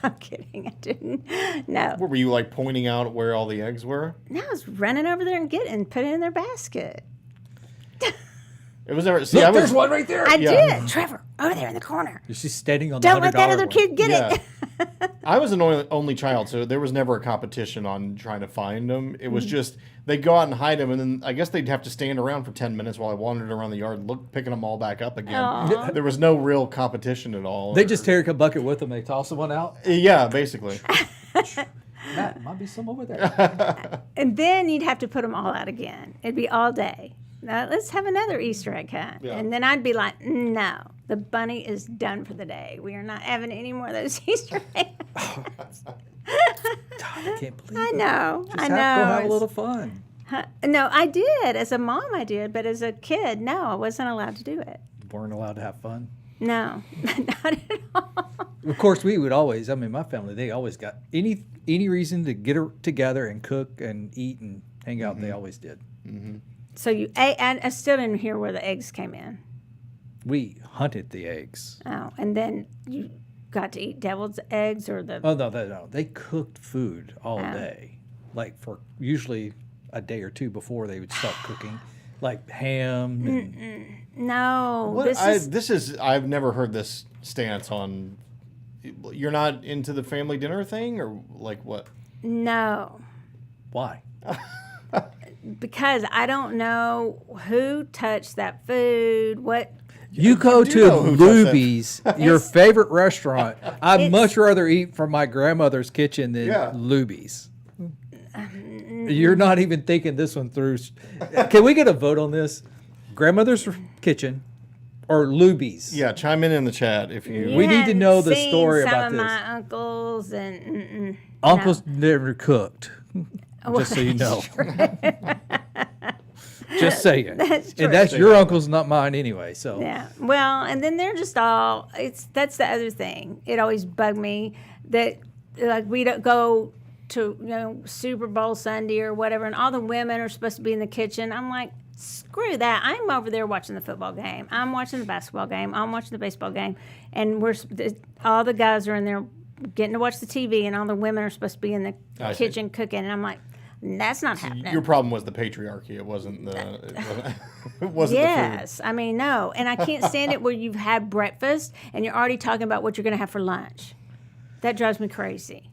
I'm kidding. I didn't. No. Were you like pointing out where all the eggs were? No, I was running over there and put it in their basket. It was never. See, Look, I was. there's one right there. I Yeah. did. Trevor, over there in the corner. She's standing on the Don't let that $100 other one. kid get Yeah. it. I was an only child, so there was never a competition on trying to find them. It Mm. was just they'd go out and hide them, and then I guess they'd have to stand around for 10 minutes while I wandered around the yard, picking them all back up again. Aw. There was no real competition at all. They just take a bucket with them. They toss the one out. Yeah, basically. Matt, might be some over there. And then you'd have to put them all out again. It'd be all day. Now, let's have another Easter egg hunt. Yeah. And then I'd be like, no, the bunny is done for the day. We are not having any more of those Easter eggs. I can't believe I it. know. Just I Go know. have a It's- little fun. No, I did. As a mom, I did. But as a kid, no, I wasn't allowed to do it. Weren't allowed to have fun. No, not at all. Of course, we would always. I mean, my family, they always got any reason to get together and cook and eat and hang out. They always did. So you ate, and I still didn't hear where the eggs came in. We hunted the eggs. Oh, and then you got to eat devil's eggs or the. Oh no! They cooked food all day, like for usually a day or two before they would start cooking, like ham. And, No, What, this is. I've never heard this stance on. You're not into the family dinner thing, or like what? No. why? Because I don't know who touched that food. What? You go do to know who does that. Luby's, your favorite restaurant. I'd It's- much rather eat from my grandmother's kitchen than Yeah. Luby's. You're not even thinking this one through. Can we get a vote on this? Grandmother's kitchen or Luby's? Yeah, chime in the chat if you. We need to hadn't know the seen story some about of this. my uncles and Uncle's never cooked. Just so you know. Just saying. That's true. And that's your uncle's, not mine anyway. So Yeah. Well, and then they're just all. That's the other thing. It always bugged me that like we don't go to Super Bowl Sunday or whatever, and all the women are supposed to be in the kitchen. I'm like, screw that. I'm over there watching the football game. I'm watching the basketball game. I'm watching the baseball game, and all the guys are in there getting to watch the TV, and all the women are supposed to be in the I see. kitchen cooking. And I'm like, that's not happening. Your problem was the patriarchy. It wasn't the. It wasn't Yes, I mean no, and I can't stand it where you've had breakfast and you're already talking about what you're going to have for lunch. That drives me crazy.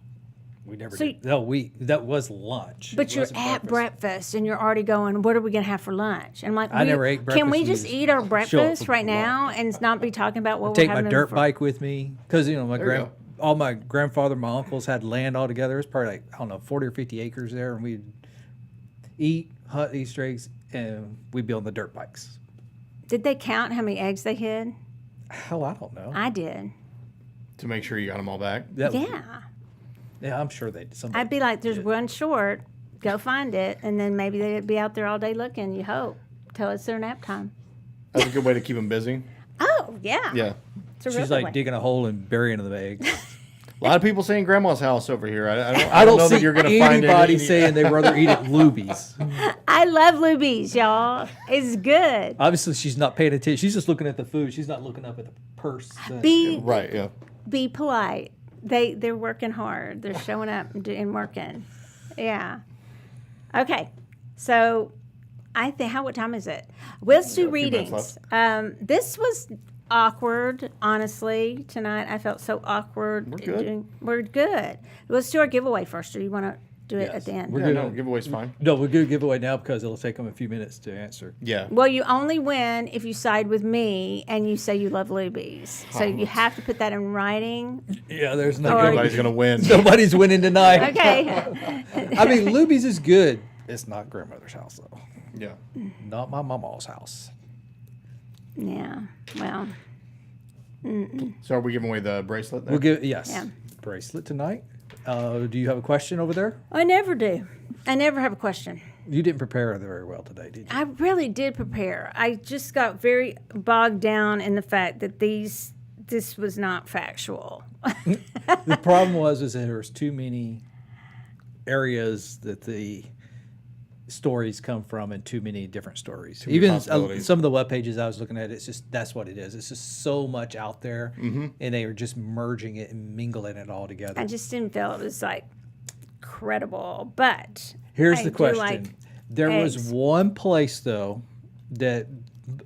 we never So did. No, that was lunch. But It you're wasn't at breakfast and you're already going, what are we going to have for lunch? And I'm like, I never ate Can we breakfast, just you eat our show up breakfast for right lunch. now and not be talking about what Take we're my having dirt for bike with me because my There you go. all my grandfather, my uncles had land all together. It was probably like I don't know 40 or 50 acres there, and we'd eat, hunt Easter eggs, and we'd be on the dirt bikes. Did they count how many eggs they hid? Hell, I don't know. I did. To make sure you got them all back. Yeah, I'm sure they. Somebody I'd be like, there's did. one short. Go find it, and then maybe they'd be out there all day looking. You hope till it's their nap time. That's a good way to keep them busy. Oh yeah. Yeah. It's a She's real like way. digging a hole and burying the eggs. A lot of people saying grandma's house over here. I don't know see that you're going to find anybody saying they'd rather eat at Luby's. I love Luby's, y'all. It's good. Obviously, she's not paying attention. She's just looking at the food. She's not looking up at the purse. Right, yeah. Be polite. They're working hard. They're showing up and working. Yeah. Okay. So I think what time is it? Let's do got a few minutes readings. This was awkward, honestly, tonight. I felt so awkward. We're good. We're good. Let's do our giveaway first. Or you want to do it at the end? Yeah, no, giveaway's fine. No, we're going to give away now because it'll take them a few minutes to answer. Yeah. Well, you only win if you side with me and you say you love Luby's. So you have to put that in writing. Yeah, there's no. Nobody's going to win. Nobody's winning tonight. Okay. I mean, Luby's is good. It's not grandmother's house though. Yeah. Not my mama's house. Yeah. Well, So are we giving away the bracelet there? We'll give yes Yeah. bracelet tonight. Do you have a question over there? I never do. I never have a question. You didn't prepare very well today, did you? I really did prepare. I just got very bogged down in the fact that this was not factual. The problem was that there was too many areas that the stories come from and too many different stories. many Even possibilities. some of the web pages I was looking at, it's just that's what it is. It's just so much out there, and they were just merging it and mingling it all together. I just didn't feel it was like credible. But Here's I the do question. like There was eggs. one place though that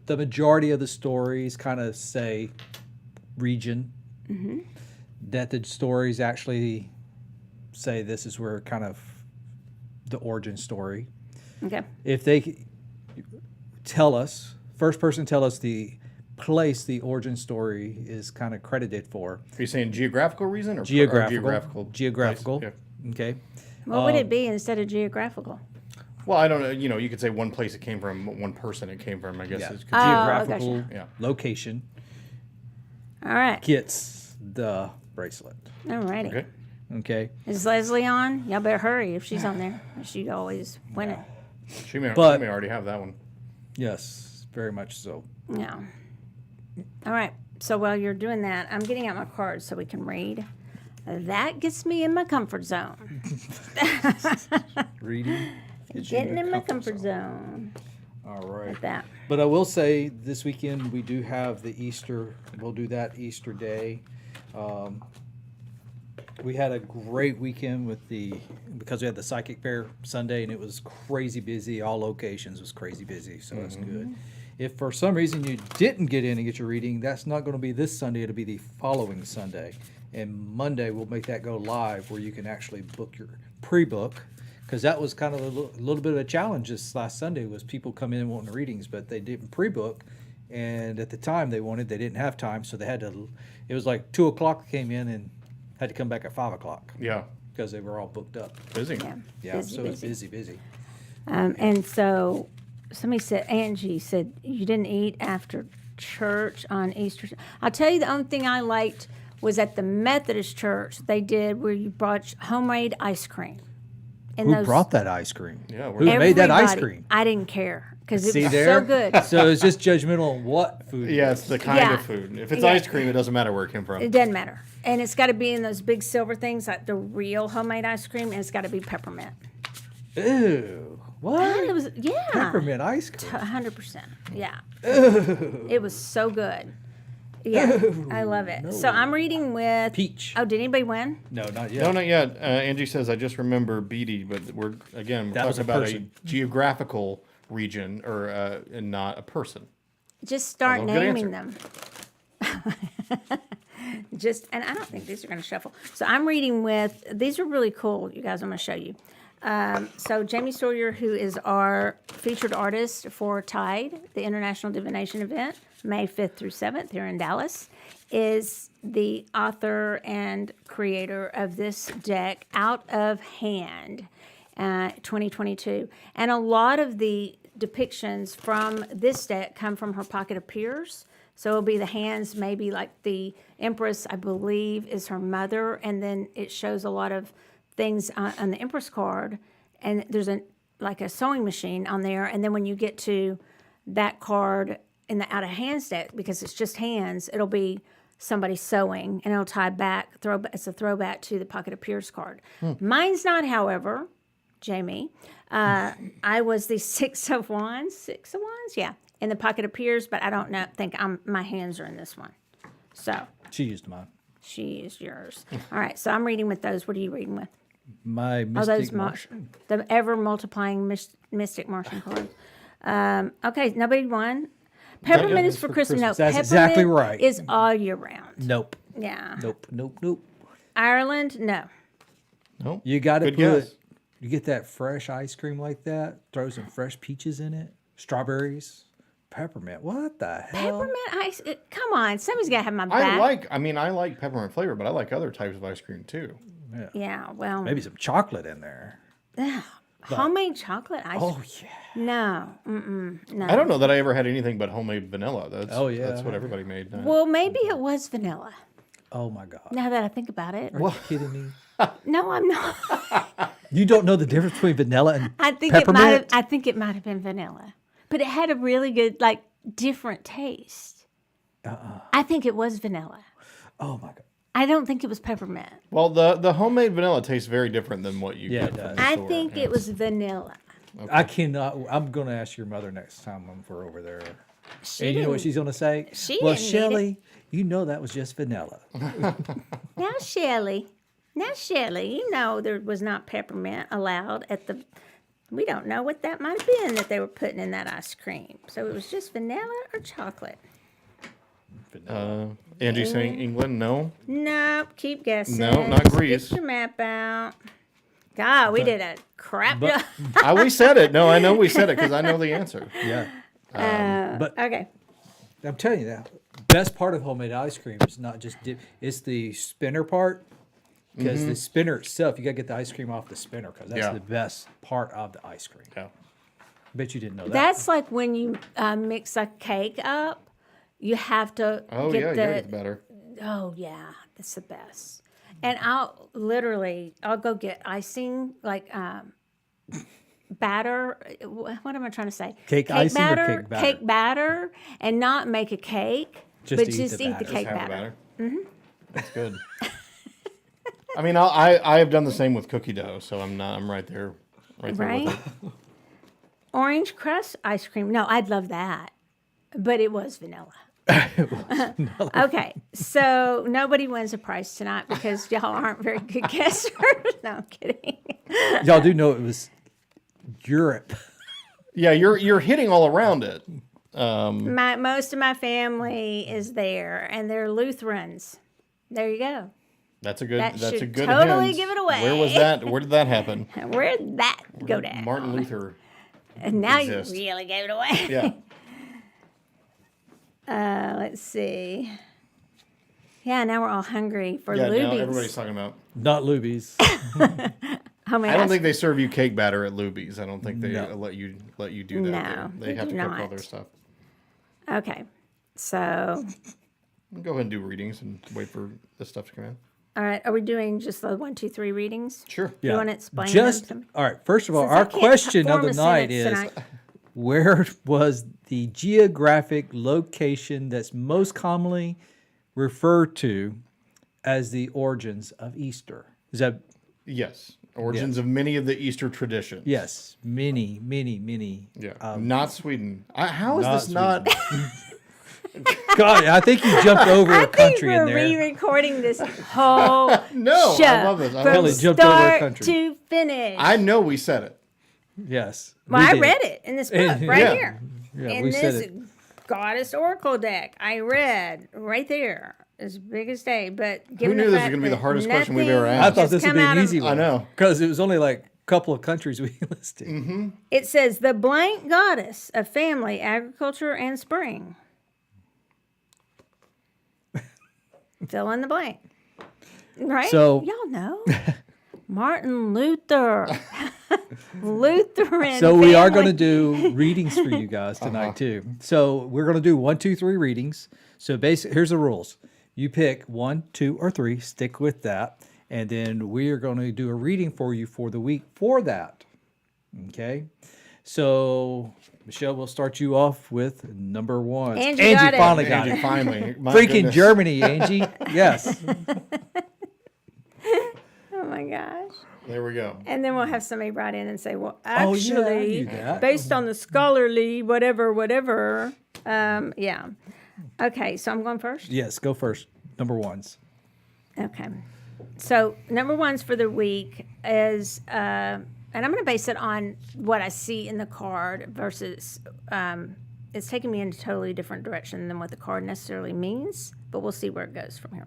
the majority of the stories kind of say region, that the stories actually say this is where kind of the origin story. Okay. If they tell us, first person tell us the place the origin story is kind of credited for. Are you saying geographical reason or Geographical. geographical? place? Yeah. Okay. What would it be instead of geographical? Well, I don't know. You know, you could say one place it came from, one person it came from. I guess Yeah. it's Geographical gotcha. Yeah. location All right. gets the bracelet. All righty. Okay. Okay. Is Leslie on? Y'all better hurry if she's on there. She always win it. She may But- already have that one. Yes, very much so. Yeah. All right. So while you're doing that, I'm getting out my cards so we can read. That gets me in my comfort zone. Reading. gets you Getting in my comfort zone. All right. Like that. But I will say this weekend we do have the Easter. We'll do that Easter day. We had a great weekend because we had the psychic fair Sunday and it was crazy busy. All locations was crazy busy, so that's good. If for some reason you didn't get in and get your reading, that's not going to be this Sunday. It'll be the following Sunday. And Monday we'll make that go live where you can actually book your pre-book. Because that was kind of a little bit of a challenge this last Sunday was people come in wanting readings, but they didn't pre-book. And at the time they didn't have time. So they had to, it was like 2 o'clock came in and had to come back at 5 o'clock Yeah. because they were all booked up. Busy. Yeah. Yeah, Busy, so it's busy. busy. And so somebody said, Angie said, you didn't eat after church on Easter. I'll tell you the only thing I liked was at the Methodist church they did where you brought homemade ice cream. And Who brought that ice cream? Yeah, Who made that ice everybody- cream? I didn't care because it See was there? so good. So it's just judgmental on what food. Yeah, it's the kind Yeah. of food. If it's Yeah. ice cream, it doesn't matter where it came from. It doesn't matter. And it's got to be in those big silver things like the real homemade ice cream, and it's got to be peppermint. Ew. What? It was, yeah. Peppermint ice cream. 100%. Yeah. It was so good. Yeah, I love it. So I'm reading with Peach. Oh, did anybody win? No, not yet. No, not yet. Angie says, I just remember Beatty, but we're That was talking a about person. a geographical region or and not a person. Just start Although, good naming them. And I don't think these are going to shuffle. So I'm reading with, these are really cool, you guys, I'm going to show you. So Jamie Sawyer, who is our featured artist for Tide, the International Divination event, May 5th through 7th here in Dallas, is the author and creator of this deck, Out of Hand, 2022. And a lot of the depictions from this deck come from her Pocket of Peers. So it'll be the hands, maybe like the Empress, I believe, is her mother. And then it shows a lot of things on the Empress card. And there's like a sewing machine on there. And then when you get to that card in the out of hands deck, because it's just hands, it'll be somebody sewing, and it'll tie back. It's a throwback to the Pocket of Peers card. Mine's not, however, Jamie. I was the Six of Wands, yeah, in the Pocket of Peers, but I don't think my hands are in this one. So She used mine. she is yours. All right, so I'm reading with those. What are you reading with? My Oh, those Mystic Martian. the ever multiplying mystic Martian cards. Okay, nobody won. Peppermint is for Christmas. No, That's peppermint exactly right. is all year round. Nope. Yeah. Nope. Ireland, no. Nope. You got to Good put. guess. You get that fresh ice cream like that. Throw some fresh peaches in it. Strawberries. Peppermint. What the hell? Peppermint ice. Come on, somebody's got to have my back. I like peppermint flavor, but I like other types of ice cream too. Yeah, well, Maybe some chocolate in there. homemade chocolate ice. Oh yeah. No, no. I don't know that I ever had anything but homemade vanilla. That's yeah. what everybody made. Well, maybe it was vanilla. Oh my God. Now that I think about it. Are you kidding me? No, I'm not. You don't know the difference between vanilla and I think peppermint? it might have been vanilla, but it had a really good, like, different taste. I think it was vanilla. Oh my God. I don't think it was peppermint. Well, the homemade vanilla tastes very different than what you Yeah, get it from does. the I store. think it was vanilla. I cannot. I'm going to ask your mother next time when we're over there. And you know what she's going to say? She Well, didn't need Shelley, you know that was just vanilla. Now, Shelley, you know there was not peppermint allowed at the. We don't know what that might have been that they were putting in that ice cream. So it was just vanilla or chocolate. Angie saying England, no. Nope, keep guessing. No, not Greece. Get your map out. God, we did a crap job. We said it. No, I know we said it because I know the answer. Yeah. But Okay. I'm telling you that best part of homemade ice cream is not just dip, it's the spinner part. Because the spinner itself, you got to get the ice cream off the spinner because that's Yeah. the best part of the ice cream. Yeah. Bet you didn't know that. That's like when you mix a cake up, you have to Oh get yeah, the. yeah, it's better. Oh yeah, that's the best. And I'll go get icing, like batter. What am I trying to say? Cake icing or cake batter? Cake batter, and not make a cake, Just but to eat just the eat the batter. cake Have the batter. batter. That's good. I mean, I have done the same with cookie dough, so I'm right there Right? with it. Orange crust ice cream. No, I'd love that, but it was vanilla. Okay, so nobody wins a prize tonight because y'all aren't very good guessers. No, I'm kidding. Y'all do know it was Europe. Yeah, you're hitting all around it. Most of my family is there, and they're Lutherans. There you go. That's a good. That That's a should good. totally hint. give it away. Where was that? Where did that happen? Where did that go down? Martin Luther. And now exist. you really gave it away. Yeah. Let's see. Yeah, now we're all hungry for Yeah. Now Lubies. everybody's talking about. Not Lubies. Homemade I don't ice think they serve you cake batter at Luby's. I don't think they No. let you do that. No, They they have do to cook all not. their stuff. Okay, so Go ahead and do readings and wait for the stuff to come in. all right, are we doing just the 1, 2, 3 readings? Sure. You want to explain Just them? all right. First of all, Since I our can't question of form the a night is: sentence tonight. where was the geographic location that's most commonly referred to as the origins of Easter? Is that Yes. Origins of many of the Easter traditions. yes? Many. Yeah. Not Sweden. How is not this not? God, I think you jumped over I a country think we're in there. re-recording this whole No, show I love this. I from love Kelly this. jumped over a start country. to finish. I know we said it. Yes. Well, we I did. read it in this book right Yeah. here. Yeah, in we said this it. Goddess Oracle deck, I read right there, as big as day. But Who given knew the this was fact going to be the that hardest question we've ever nothing I asked? thought has this would come be out an of- easy one. I know. Because it was only like a couple of countries we listed. It says the blank goddess of family, agriculture, and spring. Fill in the blank. Right? So- y'all know. Martin Luther. Lutheran. So we are family. going to do readings for you guys tonight too. So we're going to do 1, 2, 3 readings. So basically, here's the rules. You pick 1, 2, or 3, stick with that. And then we are going to do a reading for you for the week for that. Okay. So Michelle, we'll start you off with number 1. Angie got it. finally got Angie, it. finally. My Freaking goodness. Germany, Angie. Yes. Oh my gosh. There we go. And then we'll have somebody write in and say, well, Oh, yeah, I actually, knew that. based on the scholarly whatever. Yeah. Okay, so I'm going first? Yes, go first. Number 1s. Okay. So number 1s for the week is, and I'm going to base it on what I see in the card versus, it's taking me in a totally different direction than what the card necessarily means, but we'll see where it goes from here.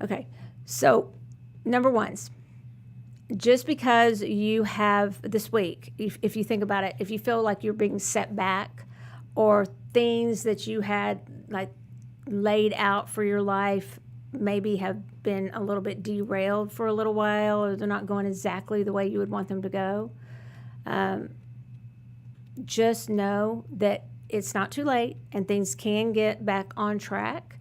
Okay, so number 1s. Just because you have this week, if you think about it, if you feel like you're being set back or things that you had like laid out for your life maybe have been a little bit derailed for a little while, or they're not going exactly the way you would want them to go, just know that it's not too late and things can get back on track.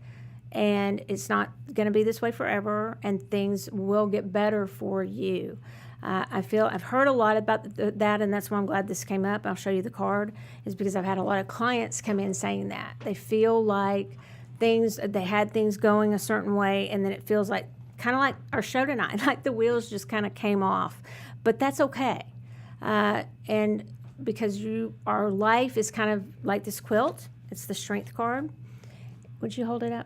And it's not going to be this way forever, and things will get better for you. I've heard a lot about that, and that's why I'm glad this came up. I'll show you the card, is because I've had a lot of clients come in saying that. They feel like they had things going a certain way, and then it feels like, kind of like our show tonight, like the wheels just kind of came off. But that's okay. And because our life is kind of like this quilt, it's the strength card. Would you hold it up?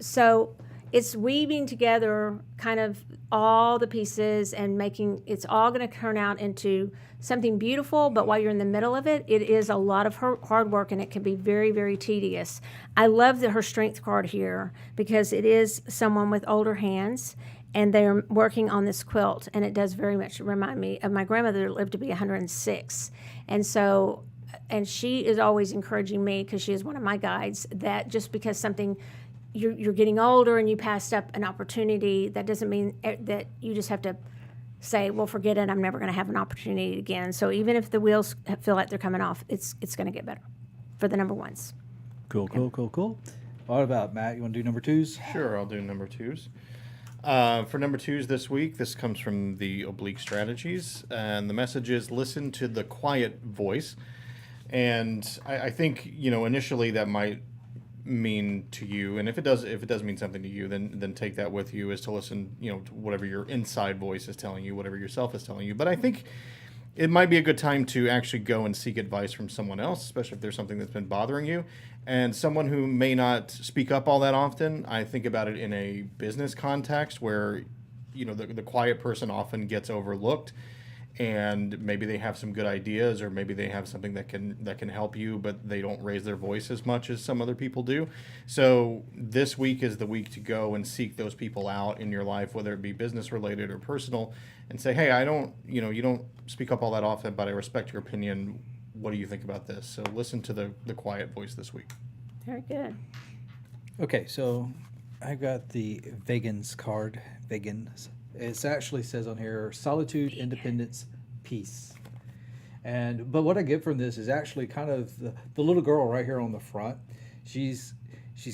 So it's weaving together kind of all the pieces and it's all going to turn out into something beautiful, but while you're in the middle of it, it is a lot of hard work and it can be very, very tedious. I love her strength card here because it is someone with older hands and they're working on this quilt, and it does very much remind me of my grandmother who lived to be 106. And she is always encouraging me, because she is one of my guides, that just because something you're getting older and you passed up an opportunity, that doesn't mean that you just have to say, well, forget it, I'm never going to have an opportunity again. So even if the wheels feel like they're coming off, it's going to get better for the number 1s. Cool. What about Matt? You want to do number 2s? Sure, I'll do number 2s. For number 2s this week, this comes from the Oblique Strategies, and the message is listen to the quiet voice. And I think, initially that might mean to you, and if it does mean something to you, then take that with you, is to listen, to whatever your inside voice is telling you, whatever yourself is telling you. But I think it might be a good time to actually go and seek advice from someone else, especially if there's something that's been bothering you, and someone who may not speak up all that often. I think about it in a business context where, the quiet person often gets overlooked. And maybe they have some good ideas, or maybe they have something that can help you, but they don't raise their voice as much as some other people do. So this week is the week to go and seek those people out in your life, whether it be business related or personal, and say, hey, you don't speak up all that often, but I respect your opinion. What do you think about this? So listen to the quiet voice this week. Very good. Okay, so I got the Vegans card. Vegans. It actually says on here, solitude, independence, peace. But what I get from this is actually kind of the little girl right here on the front. She's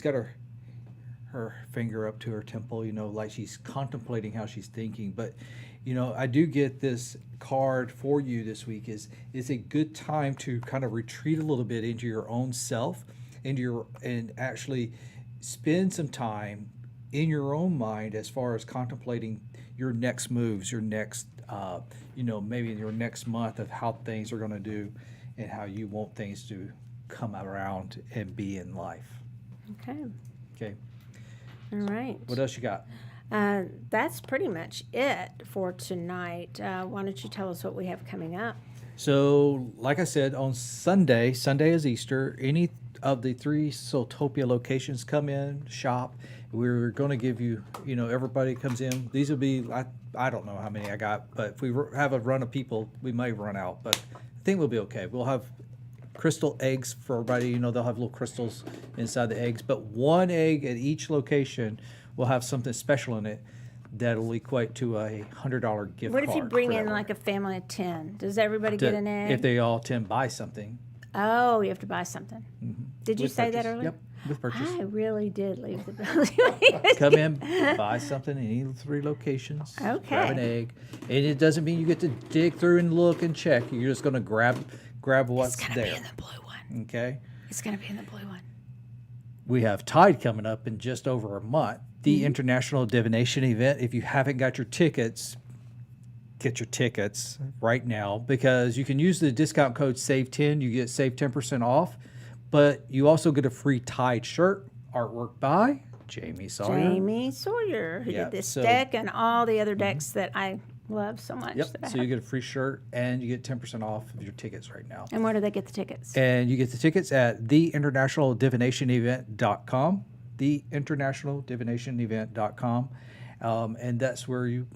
got her finger up to her temple, like she's contemplating how she's thinking. But, I do get this card for you this week is a good time to kind of retreat a little bit into your own self, and actually spend some time in your own mind as far as contemplating your next moves, your next, maybe your next month of how things are going to do and how you want things to come around and be in life. Okay. All right. What else you got? That's pretty much it for tonight. Why don't you tell us what we have coming up? So, like I said, on Sunday is Easter. Any of the 3 SoulTopia locations come in, shop. We're going to give you, everybody comes in. These will be, I don't know how many I got, but if we have a run of people, we may run out, but I think we'll be okay. We'll have crystal eggs for everybody. They'll have little crystals inside the eggs, but 1 egg at each location we'll have something special in it that'll equate to a $100 gift What card. if you bring for in that like winner. a family of 10? Does everybody get an egg? If they all 10 buy something. Oh, you have to buy something. Did you With say that purchase. earlier? Yep, with purchase. I really did leave the building. Come in, buy something in any of the 3 locations. Okay. Grab an egg. And it doesn't mean you get to dig through and look and check. You're just going to grab what's It's gonna there. be in the blue one. Okay. It's gonna be in the blue one. We have Tide coming up in just over a month. The International Divination event. If you haven't got your tickets, get your tickets right now, because you can use the discount code SAVE10. You get save 10% off, but you also get a free Tide shirt, artwork by Jamie Sawyer. Jamie Sawyer, who Yeah, did this so- deck and all the other decks that I love so much. Yep. That I So you have. get a free shirt and you get 10% off of your tickets right now. And where do they get the tickets? And you get the tickets at theinternationaldivinationevent.com, theinternationaldivinationevent.com. And that's where you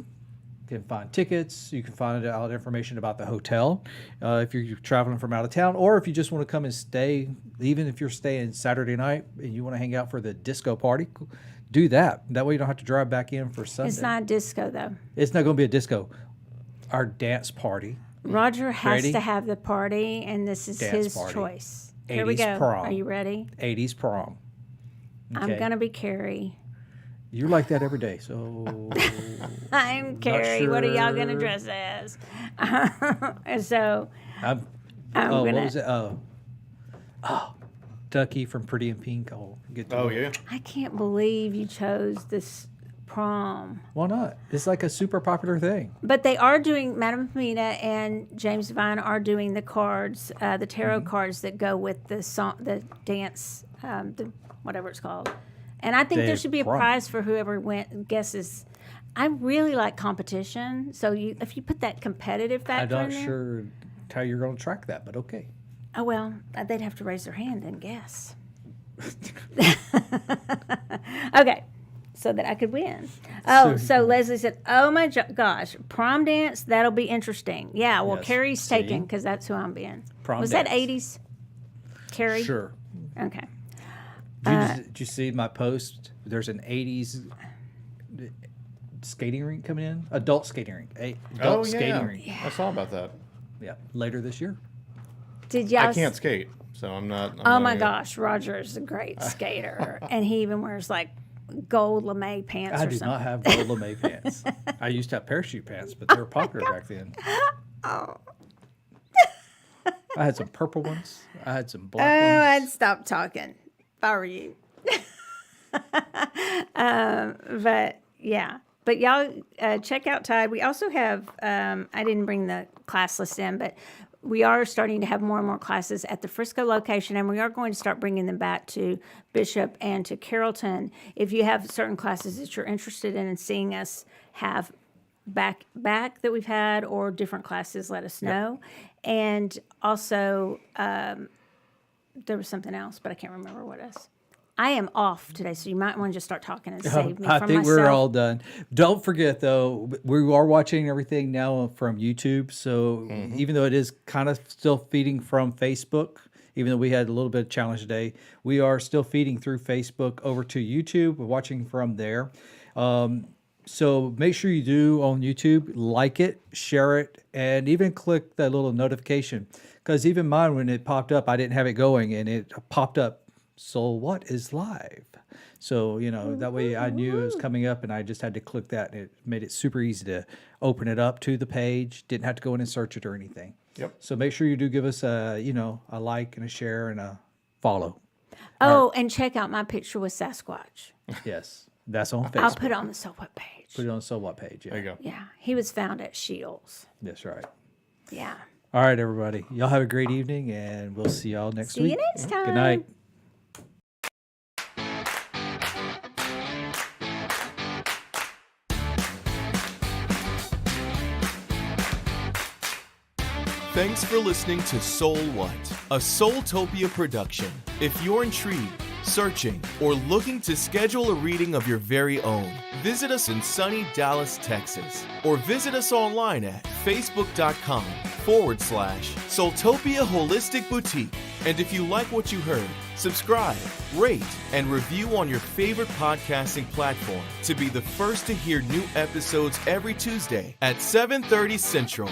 can find tickets. You can find out information about the hotel if you're traveling from out of town, or if you just want to come and stay, even if you're staying Saturday night and you want to hang out for the disco party, do that. That way you don't have to drive back in for Sunday. It's not disco though. It's not going to be a disco. Our dance party. Roger has Ready? to have the party, and this is Dance his party. choice. Here we 80s go. prom. Are you ready? 80s prom. I'm gonna be Carrie. You're like that every day, so I'm Carrie. What are y'all gonna sure. dress as? And so I'm I'm what gonna. was it? Ducky from Pretty in Pink. I'll get to Oh, it. yeah. I can't believe you chose this prom. Why not? It's like a super popular thing. But they are doing, Madame Pamina and James Devine are doing the cards, the tarot cards that go with the song, the dance, the whatever it's called. And I think there Dance should be a prom. prize for whoever guesses. I really like competition. So if you put that competitive I'm factor not in there. sure how you're going to track that, but okay. Oh, well, they'd have to raise their hand and guess. Okay. So that I could win. Oh, so Leslie said, "Oh my gosh, prom dance, that'll be interesting." Yeah, well, Yes. Carrie's See? taken because that's who I'm being. Prom Was that dance. 80s? Carrie? Sure. Okay. Did you see my post? There's an 80s skating rink coming in. Adult skating rink. Adult skating rink. I saw about that. Yeah, later this year. Did y'all? I can't skate, so I'm not. I'm Oh not my gonna- gosh, Roger is a great skater, and he even wears like gold lame pants I or do something. not have gold lame pants. I used to have parachute pants, but they were popular back then. Oh. I had some purple ones. I had some Oh, black I'd ones. stop talking if I were you. But yeah, but y'all check out Tide. We also have, I didn't bring the class list in, but we are starting to have more and more classes at the Frisco location, and we are going to start bringing them back to Bishop and to Carrollton. If you have certain classes that you're interested in and seeing us have back that we've had or different classes, let us know. And also, there was something else, but I can't remember what else. I am off today, so you might want to just start talking and save me I from think myself. we're all done. Don't forget, though, we are watching everything now from YouTube. So even though it is kind of still feeding from Facebook, even though we had a little bit of challenge today, we are still feeding through Facebook over to YouTube. We're watching from there. So make sure you do on YouTube, like it, share it, and even click that little notification. Because even mine, when it popped up, I didn't have it going, and it popped up, SoulWhat is live. So, you know, that way I knew it was coming up, and I just had to click that, and it made it super easy to open it up to the page. Didn't have to go in and search it or anything. Yep. So make sure you do give us a like and a share and a follow. Oh, and check out my picture with Sasquatch. Yes, that's on Facebook. I'll put it on the SoulWhat page. Put it on the SoulWhat page. Yeah. There you go. Yeah, he was found at Shields. That's right. Yeah. All right, everybody. Y'all have a great evening, and we'll see y'all next See week. you next time. Good night. Thanks for listening to SoulWhat, a SoulTopia production. If you're intrigued, searching, or looking to schedule a reading of your very own, visit us in sunny Dallas, Texas, or visit us online at facebook.com/SoulTopia Holistic Boutique. And if you like what you heard, subscribe, rate, and review on your favorite podcasting platform to be the first to hear new episodes every Tuesday at 7:30 Central.